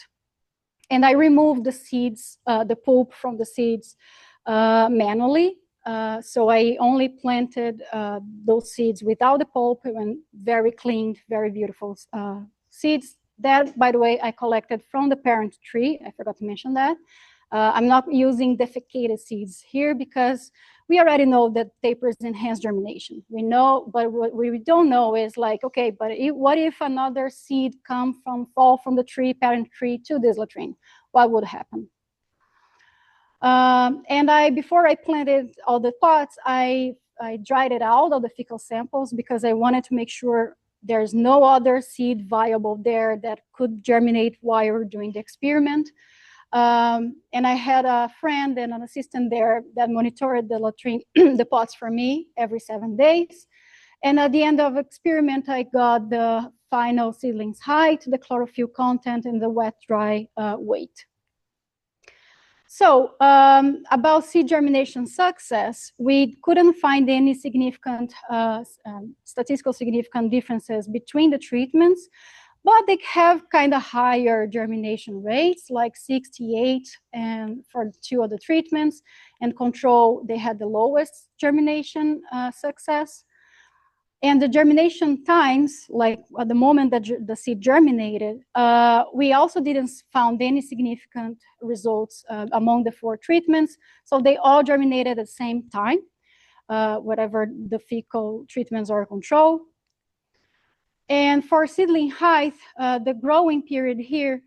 And I removed the seeds, the pulp from the seeds manually. So I only planted those seeds without the pulp and very clean, very beautiful seeds. That, by the way, I collected from the parent tree. I forgot to mention that. I'm not using defecated seeds here because we already know that tapirs enhance germination. We know, but what we don't know is like, okay, but what if another seed fall from the tree, parent tree, to this latrine? What would happen? And before I planted all the pots, I dried it out of the fecal samples because I wanted to make sure there's no other seed viable there that could germinate while we're doing the experiment. And I had a friend and an assistant there that monitored the latrine, the pots for me every 7 days. And at the end of the experiment, I got the final seedlings height, the chlorophyll content, and the wet-dry weight. So about seed germination success, we couldn't find any significant, statistical significant differences between the treatments, but they have kind of higher germination rates, like 68 and for 2 of the treatments, and control, they had the lowest germination success. And the germination times, like at the moment that the seed germinated, we also didn't found any significant results among the 4 treatments. So they all germinated at the same time, whatever the fecal treatments or control. And for seedling height, the growing period here,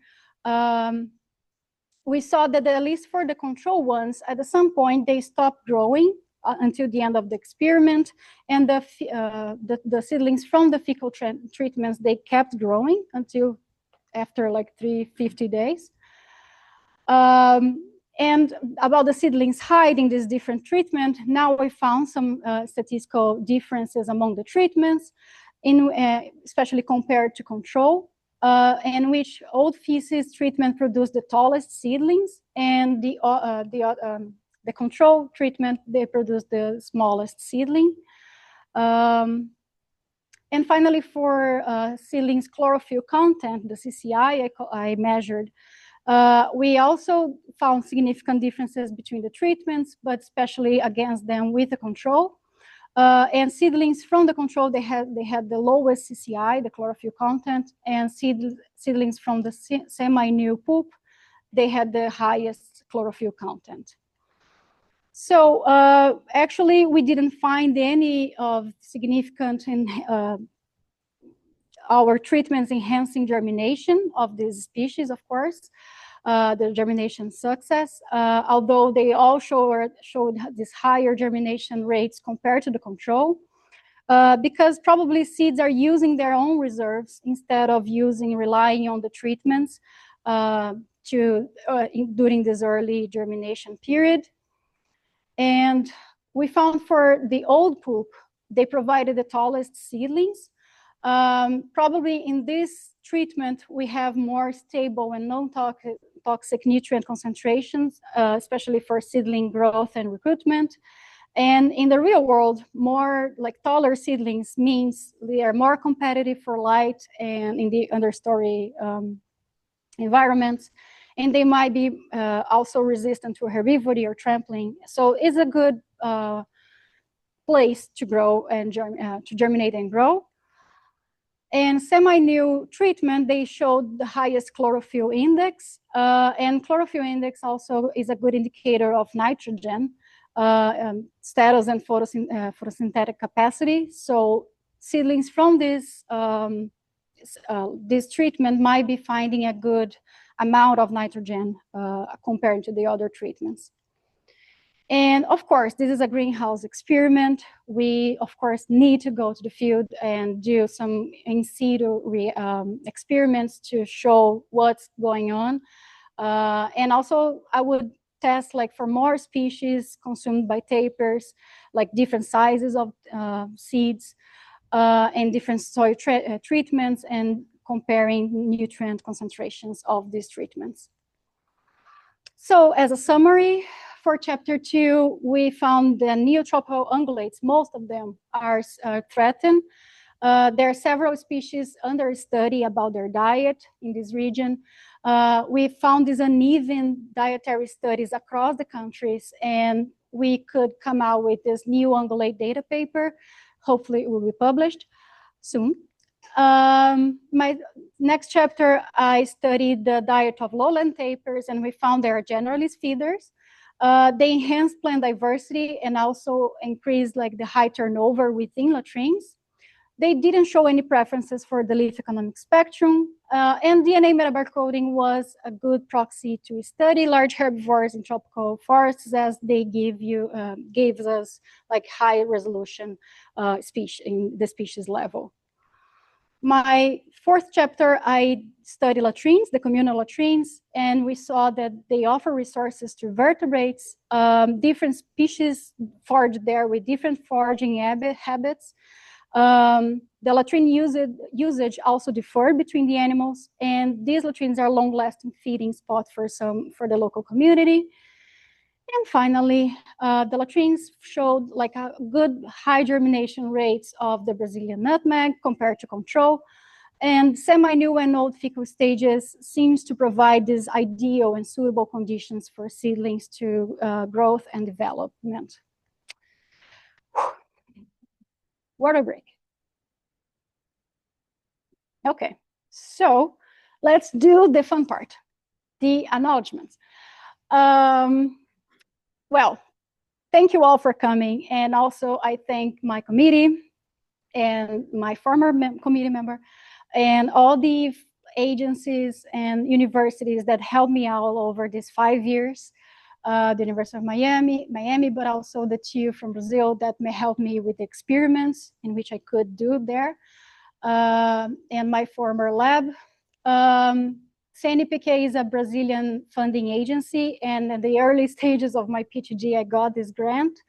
we saw that at least for the control ones, at some point they stopped growing until the end of the experiment, and the seedlings from the fecal treatments, they kept growing until after like 350 days. And about the seedlings height in this different treatment, now we found some statistical differences among the treatments, especially compared to control, in which old feces treatment produced the tallest seedlings, and the control treatment, they produced the smallest seedling. And finally, for seedlings chlorophyll content, the CCI I measured, we also found significant differences between the treatments, but especially against them with the control. And seedlings from the control, they had the lowest CCI, the chlorophyll content, and seedlings from the semi-new pulp, they had the highest chlorophyll content. So actually, we didn't find any of significant in our treatments enhancing germination of these species, of course, the germination success, although they all showed these higher germination rates compared to the control, because probably seeds are using their own reserves instead of relying on the treatments during this early germination period. And we found for the old pulp, they provided the tallest seedlings. Probably in this treatment, we have more stable and toxic nutrient concentrations, especially for seedling growth and recruitment. And in the real world, more like taller seedlings means they are more competitive for light and in the understory environments. And they might be also resistant to herbivore or trampling. So it's a good place to grow and to germinate and grow. And semi-new treatment, they showed the highest chlorophyll index. And chlorophyll index also is a good indicator of nitrogen status and photosynthetic capacity. So seedlings from this treatment might be finding a good amount of nitrogen compared to the other treatments. And of course, this is a greenhouse experiment. We, of course, need to go to the field and do some in situ experiments to show what's going on. And also, I would test like for more species consumed by tapirs, like different sizes of seeds and different soil treatments, and comparing nutrient concentrations of these treatments. So as a summary, for chapter 2, we found the neotropical ungulates, most of them are threatened. There are several species under study about their diet in this region. We found these uneven dietary studies across the countries, and we could come out with this new ungulate data paper. Hopefully it will be published soon. My next chapter, I studied the diet of lowland tapirs, and we found they are generalist feeders. They enhance plant diversity and also increase like the high turnover within latrines. They didn't show any preferences for the leaf economic spectrum, and DNA metabolic coding was a good proxy to study large herbivores in tropical forests, as they gave us like high resolution species in the species level. My fourth chapter, I study latrines, the communal latrines, and we saw that they offer resources to vertebrates. Different species forage there with different foraging habits. The latrine usage also differed between the animals, and these latrines are long-lasting feeding spot for the local community. And finally, the latrines showed like a good high germination rates of the Brazilian nutmeg compared to control. And semi-new and old fecal stages seems to provide these ideal and suitable conditions for seedlings to growth and development. Water break. Okay, so let's do the fun part, the acknowledgements. Well, thank you all for coming. And also I thank my committee and my former committee member and all the agencies and universities that helped me out over these 5 years. The University of Miami, but also the two from Brazil that may help me with the experiments in which I could do there. And my former lab. CNPq is a Brazilian funding agency, and in the early stages of my PhD, I got this grant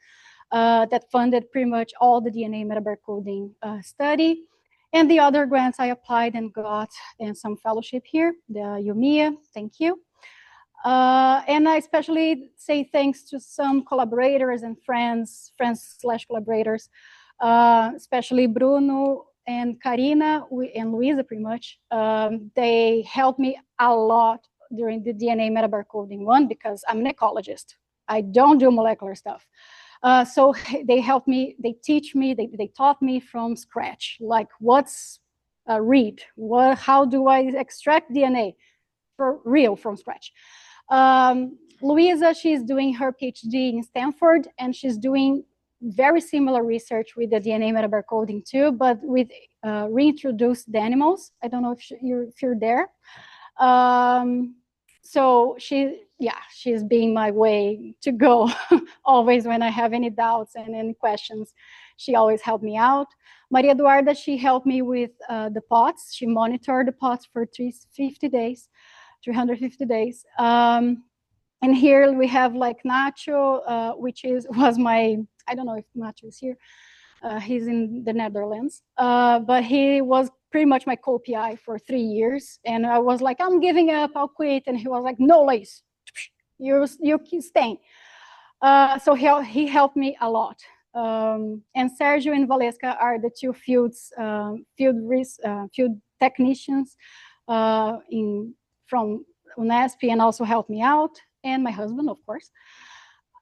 that funded pretty much all the DNA metabolic coding study. And the other grants I applied and got, and some fellowship here, the UMIA, thank you. And I especially say thanks to some collaborators and friends/collaborators, especially Bruno and Karina and Luisa, pretty much. They helped me a lot during the DNA metabolic coding one, because I'm an ecologist. I don't do molecular stuff. So they helped me, they teach me, they taught me from scratch, like what's a read, how do I extract DNA for real from scratch. Luisa, she's doing her PhD in Stanford, and she's doing very similar research with the DNA metabolic coding too, but with reintroduced animals. I don't know if you're there. So she's being my way to go. Always when I have any doubts and any questions, she always helped me out. Maria Eduarda, she helped me with the pots. She monitored the pots for 350 days. And here we have like Nacho, which was my, I don't know if Nacho is here. He's in the Netherlands, but he was pretty much my co-PI for 3 years. And I was like, I'm giving up, I'll quit. And he was like, no, Laís, you keep staying. So he helped me a lot. And Sergio and Valesca are the two field technicians from UNESP, and also helped me out, and my husband, of course.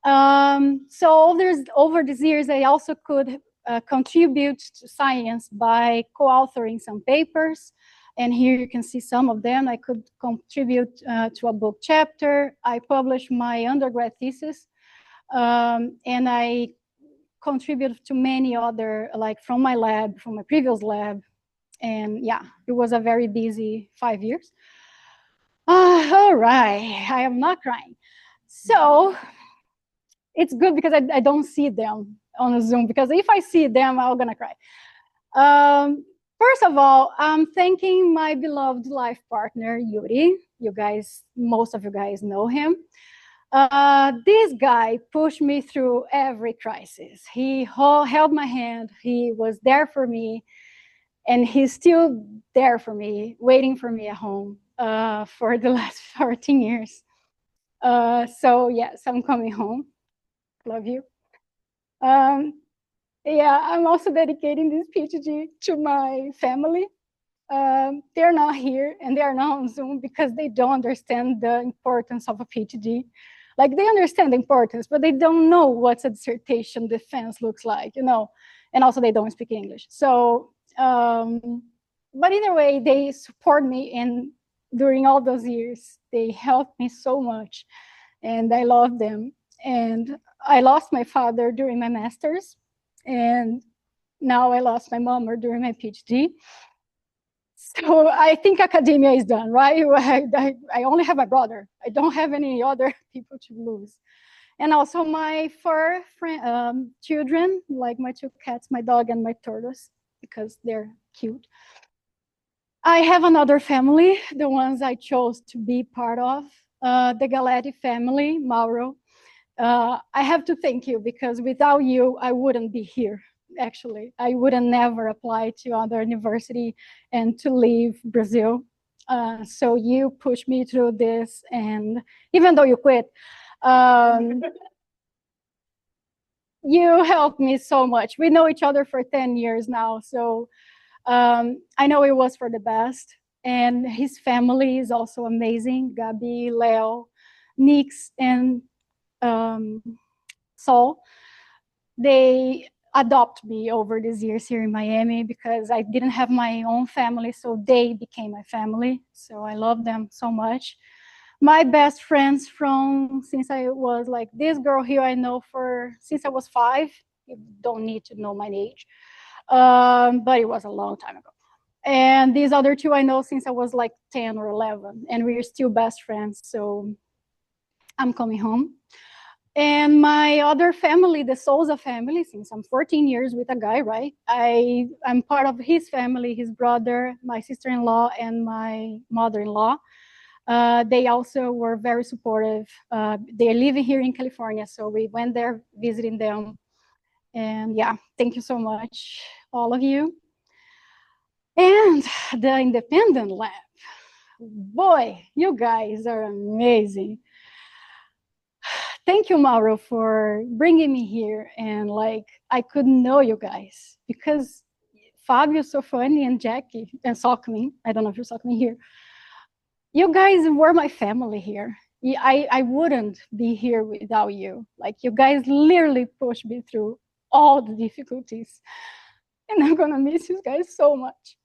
So over these years, I also could contribute to science by co-authoring some papers. And here you can see some of them. I could contribute to a book chapter. I published my undergrad thesis, and I contributed to many other, like from my lab, from my previous lab. And yeah, it was a very busy 5 years. All right, I am not crying. So it's good because I don't see them on Zoom, because if I see them, I'm gonna cry. First of all, I'm thanking my beloved life partner, Yuri. You guys, most of you guys know him. This guy pushed me through every crisis. He held my hand, he was there for me, and he's still there for me, waiting for me at home for the last 14 years. So yes, I'm coming home. Love you. Yeah, I'm also dedicating this PhD to my family. They're not here and they're not on Zoom because they don't understand the importance of a PhD. Like, they understand the importance, but they don't know what a dissertation defense looks like, you know, and also they don't speak English. So, but either way, they support me, and during all those years, they helped me so much, and I love them. And I lost my father during my master's, and now I lost my mom during my PhD. So I think academia is done, right? I only have my brother. I don't have any other people to lose. And also my fur children, like my 2 cats, my dog and my tortoise, because they're cute. I have another family, the ones I chose to be part of, the Galetti family, Mauro. I have to thank you, because without you, I wouldn't be here. Actually, I wouldn't never apply to other university and to leave Brazil. So you pushed me through this, and even though you quit, you helped me so much. We know each other for 10 years now, so I know it was for the best. And his family is also amazing. Gabi, Leo, Nix, and Sol. They adopt me over these years here in Miami because I didn't have my own family, so they became my family. So I love them so much. My best friends since I was like, this girl here I know since I was 5. You don't need to know my age, but it was a long time ago. And these other 2 I know since I was like 10 or 11, and we're still best friends. So I'm coming home. And my other family, the Souza family, since I'm 14 years with a guy, right? I'm part of his family, his brother, my sister-in-law, and my mother-in-law. They also were very supportive. They're living here in California, so we went there visiting them. And yeah, thank you so much, all of you. And the independent lab. Boy, you guys are amazing. Thank you, Mauro, for bringing me here. And like, I couldn't know you guys because Fabio, Sofani, and Jackie, and Sokmin, I don't know if you're Sokmin here. You guys were my family here. I wouldn't be here without you. Like, you guys literally pushed me through all the difficulties. And I'm gonna miss you guys so much.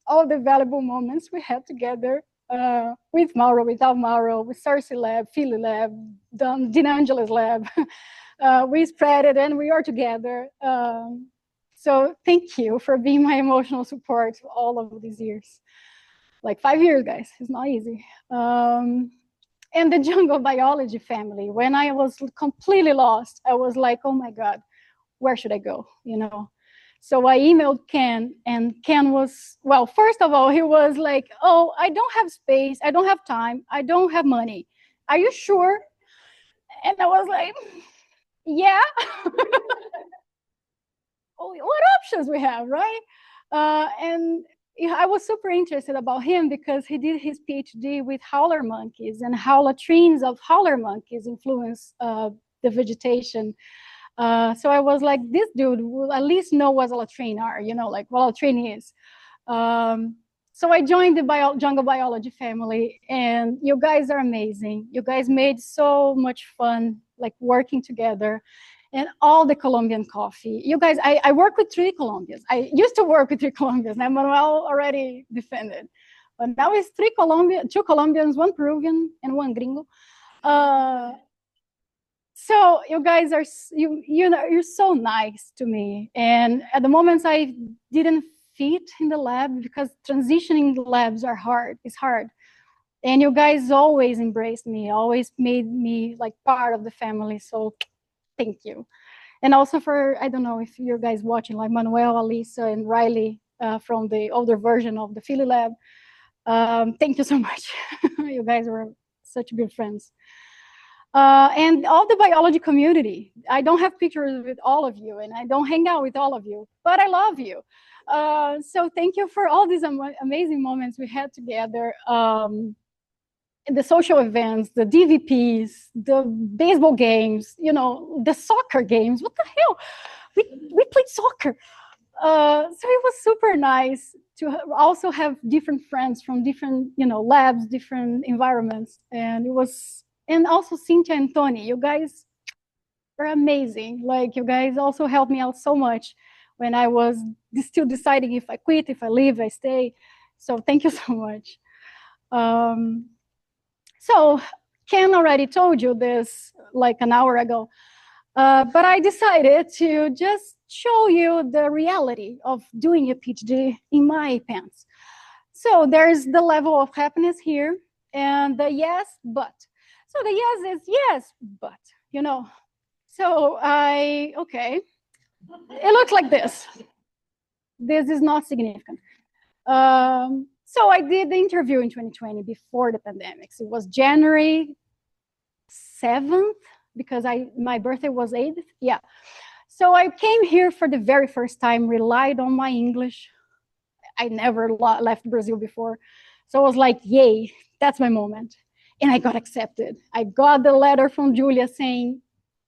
All the valuable moments we had together, with Mauro, without Mauro, with Cersei Lab, Philly Lab, Dina Angela's lab. We spread it and we are together. So thank you for being my emotional support all of these years. Like 5 years, guys, it's not easy. And the jungle biology family, when I was completely lost, I was like, oh my God, where should I go, you know? So I emailed Ken, and Ken was, well, first of all, he was like, oh, I don't have space, I don't have time, I don't have money. Are you sure? And I was like, yeah. Oh, what options we have, right? And I was super interested about him because he did his PhD with howler monkeys, and how latrines of howler monkeys influence the vegetation. So I was like, this dude will at least know what a latrine are, you know, like what a latrine is. So I joined the jungle biology family, and you guys are amazing. You guys made so much fun, like working together, and all the Colombian coffee. You guys, I work with 3 Colombians. I used to work with 3 Colombians. Now Manuel already defended, but now it's 2 Colombians, 1 Peruvian, and 1 gringo. So you guys are, you know, you're so nice to me. And at the moments I didn't fit in the lab, because transitioning the labs are hard. It's hard. And you guys always embraced me, always made me like part of the family. So thank you. And also for, I don't know if you guys watching, like Manuel, Alisa, and Riley from the older version of the Philly lab. Thank you so much. You guys were such good friends. And all the biology community. I don't have pictures with all of you, and I don't hang out with all of you, but I love you. So thank you for all these amazing moments we had together. The social events, the DVPs, the baseball games, you know, the soccer games. What the hell? We played soccer. So it was super nice to also have different friends from different, you know, labs, different environments. And it was, and also Cynthia and Tony, you guys are amazing. Like, you guys also helped me out so much when I was still deciding if I quit, if I leave, I stay. So thank you so much. So Ken already told you this like an hour ago, but I decided to just show you the reality of doing a PhD in my pants. So there's the level of happiness here, and the yes, but. So the yes is yes, but, you know. So okay, it looks like this. This is not significant. So I did the interview in 2020 before the pandemic. It was January 7th, because my birthday was 8th. Yeah. So I came here for the very first time, relied on my English. I never left Brazil before. So I was like, yay, that's my moment. And I got accepted. I got the letter from Julia saying,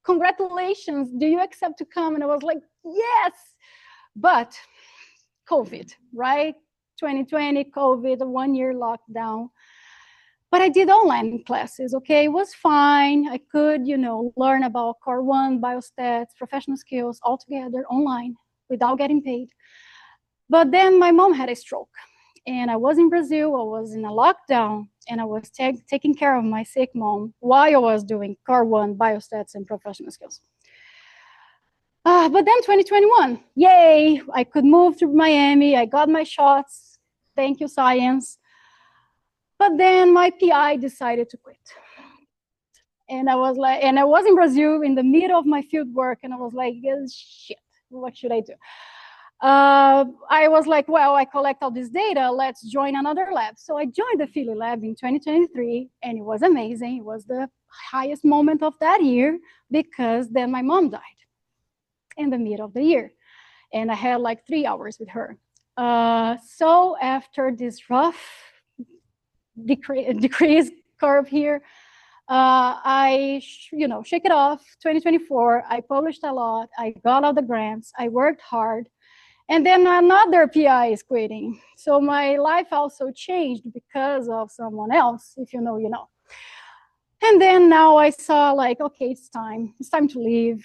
congratulations, do you accept to come? And I was like, yes, but COVID, right? 2020, COVID, a 1-year lockdown. But I did online classes, okay? It was fine. I could, you know, learn about Core 1, biostats, professional skills all together online without getting paid. But then my mom had a stroke, and I was in Brazil. I was in a lockdown, and I was taking care of my sick mom while I was doing Core 1, biostats, and professional skills. But then 2021, yay, I could move to Miami. I got my shots. Thank you, science. But then my PI decided to quit. And I was like, and I was in Brazil in the middle of my field work, and I was like, shit, what should I do? I was like, well, I collect all this data, let's join another lab. So I joined the Philly lab in 2023, and it was amazing. It was the highest moment of that year, because then my mom died in the middle of the year, and I had like 3 hours with her. So after this rough decrease curve here, I shake it off. 2024, I published a lot, I got all the grants, I worked hard, and then another PI is quitting. So my life also changed because of someone else. If you know, you know. And then now I saw, like, okay, it's time to leave.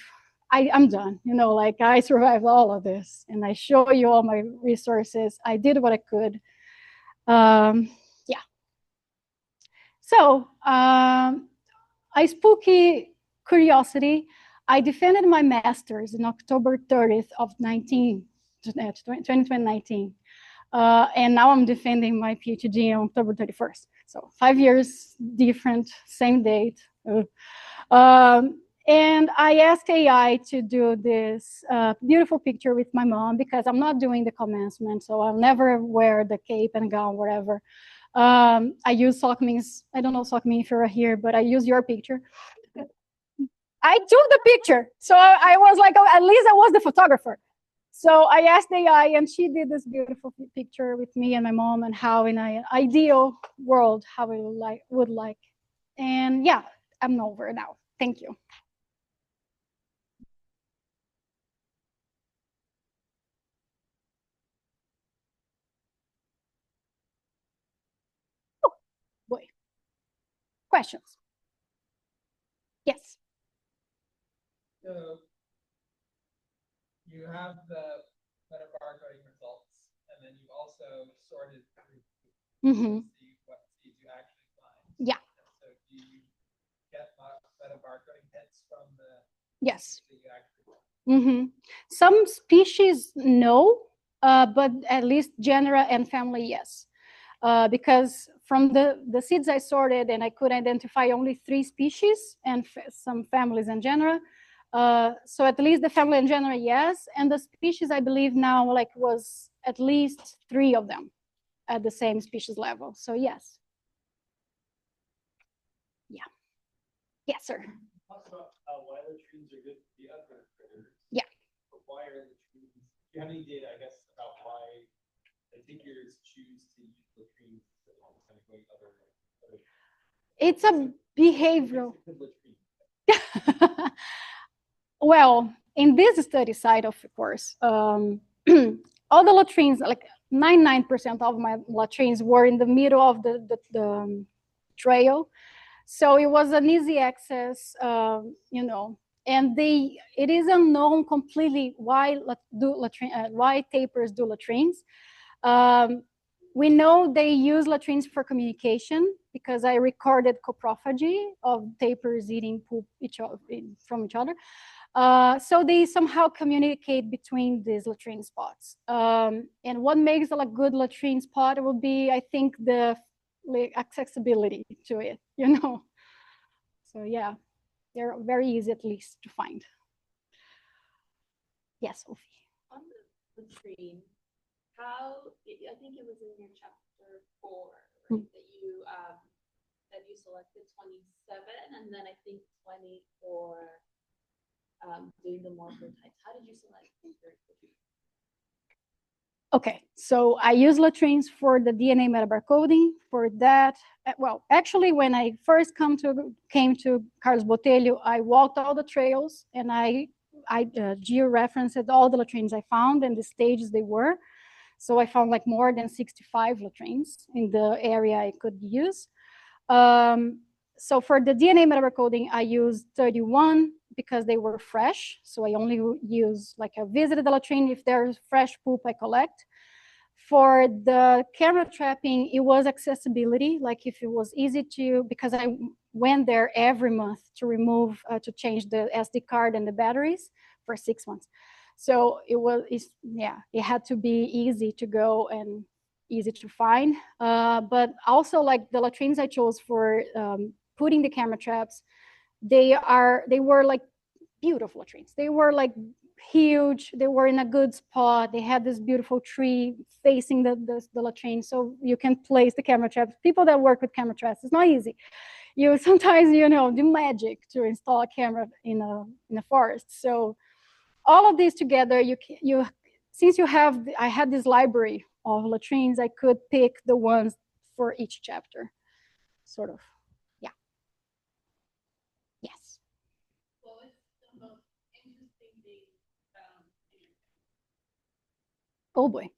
I'm done, you know, like, I survived all of this, and I show you all my resources. I did what I could. Yeah. So a spooky curiosity, I defended my master's in October 30th of 2019. And now I'm defending my PhD on October 31st. So 5 years different, same date. And I asked AI to do this beautiful picture with my mom, because I'm not doing the commencement, so I'll never wear the cape and gown, whatever. I use Sockming's, I don't know, Sockming, if you're here, but I use your picture. I took the picture, so I was like, oh, at least I was the photographer. So I asked AI, and she did this beautiful picture with me and my mom, and how in an ideal world, how it would like. And yeah, I'm over now. Thank you. Oh, boy. Questions? Yes. So you have the metabarcoding results, and then you also sorted through to see what seeds you actually find. Yeah. So do you get metabarcoding hits from the Yes. seeds that you actually find? Some species, no, but at least genera and family, yes. Because from the seeds I sorted, and I could identify only 3 species and some families and genera. So at least the family and genera, yes. And the species, I believe now, like, was at least 3 of them at the same species level. So yes. Yeah. Yes, sir. Talk about why latrines are good for the other critters. Yeah. But why are latrines? Do you have any data, I guess, about why the takers choose to use latrines instead of kind of going other? It's a behavioral. Well, in this study side, of course, all the latrines, like 99% of my latrines were in the middle of the trail. So it was an easy access, you know, and it is unknown completely why tapirs do latrines. We know they use latrines for communication, because I recorded coprophagy of tapirs eating poop from each other. So they somehow communicate between these latrine spots. And what makes a good latrine spot will be, I think, the accessibility to it, you know. So yeah, they're very easy, at least, to find. Yes, Sophie. On the latrine, I think it was in your chapter 4, right, that you selected 27, and then I think 20 for doing the morphotypes. How did you select these? Okay, so I use latrines for the DNA metabarcoding. For that, well, actually, when I first came to Carlos Botelho, I walked all the trails, and I georeferenced all the latrines I found and the stages they were. So I found like more than 65 latrines in the area I could use. So for the DNA metabarcoding, I used 31 because they were fresh. So I only use, like, I visited the latrine. If there's fresh poop, I collect. For the camera trapping, it was accessibility. Like, if it was easy to, because I went there every month to remove, to change the SD card and the batteries for 6 months. So it had to be easy to go and easy to find. But also, like, the latrines I chose for putting the camera traps, they were like beautiful latrines. They were like huge. They were in a good spot. They had this beautiful tree facing the latrine, so you can place the camera traps. People that work with camera traps, it's not easy. You sometimes, do magic to install a camera in a forest. So all of these together, since I had this library of latrines, I could pick the ones for each chapter, sort of. Yeah. Yes. What was the most interesting thing you found? Oh boy.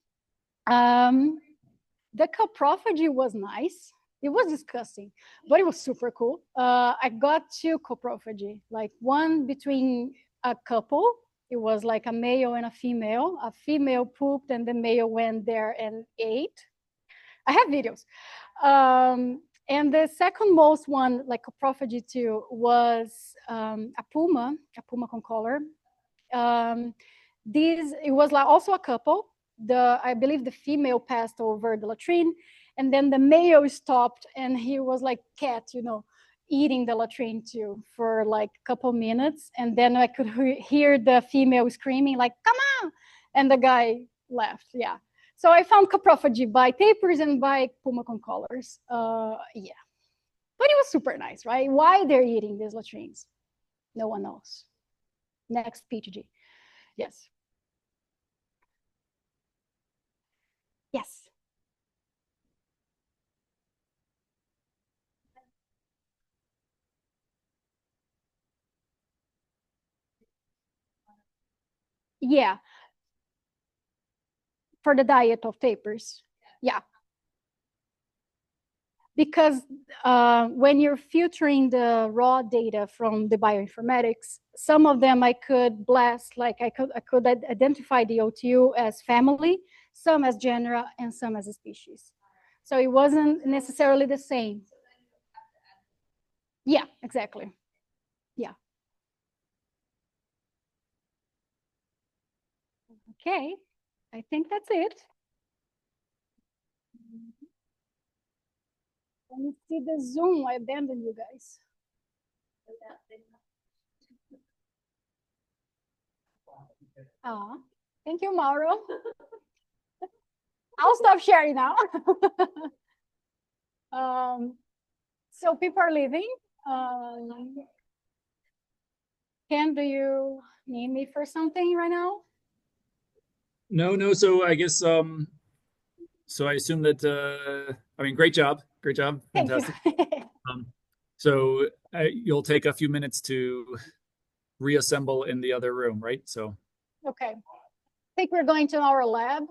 The coprophagy was nice. It was disgusting, but it was super cool. I got 2 coprophagy, like one between a couple. It was like a male and a female. A female pooped, and the male went there and ate. I have videos. And the second most one, like coprophagy too, was a puma con collar. It was like also a couple. I believe the female passed over the latrine, and then the male stopped, and he was like cat, eating the latrine too for like a couple minutes, and then I could hear the female screaming like, "Come on!" and the guy left. Yeah. So I found coprophagy by tapirs and by puma con collars. Yeah. But it was super nice, right? Why they're eating these latrines? No one knows. Next Ph.D. Yes. Yeah. For the diet of tapirs. Yeah. Because when you're filtering the raw data from the bioinformatics, some of them I could blast, like I could identify the OTU as family, some as genera, and some as a species. So it wasn't necessarily the same. Yeah, exactly. Yeah. Okay, I think that's it. Let me see the Zoom. I abandoned you guys. Thank you, Mauro. I'll stop sharing now. So people are leaving. Ken, do you need me for something right now? No. So I guess so I assume that I mean, great job, fantastic. Thank you. So you'll take a few minutes to reassemble in the other room, right? So Okay. I think we're going to our lab.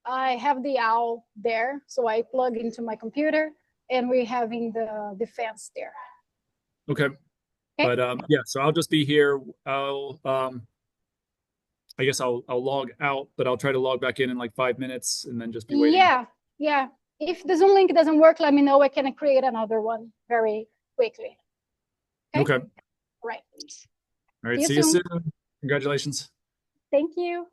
I have the owl there, so I plug into my computer, and we're having the fence there. okay. But yeah, so I'll just be here. I guess I'll log out, but I'll try to log back in like 5 minutes and then just be waiting. Yeah. If the Zoom link doesn't work, let me know. I can create another one very quickly. Okay. Right. All right. See you soon. Congratulations. Thank you.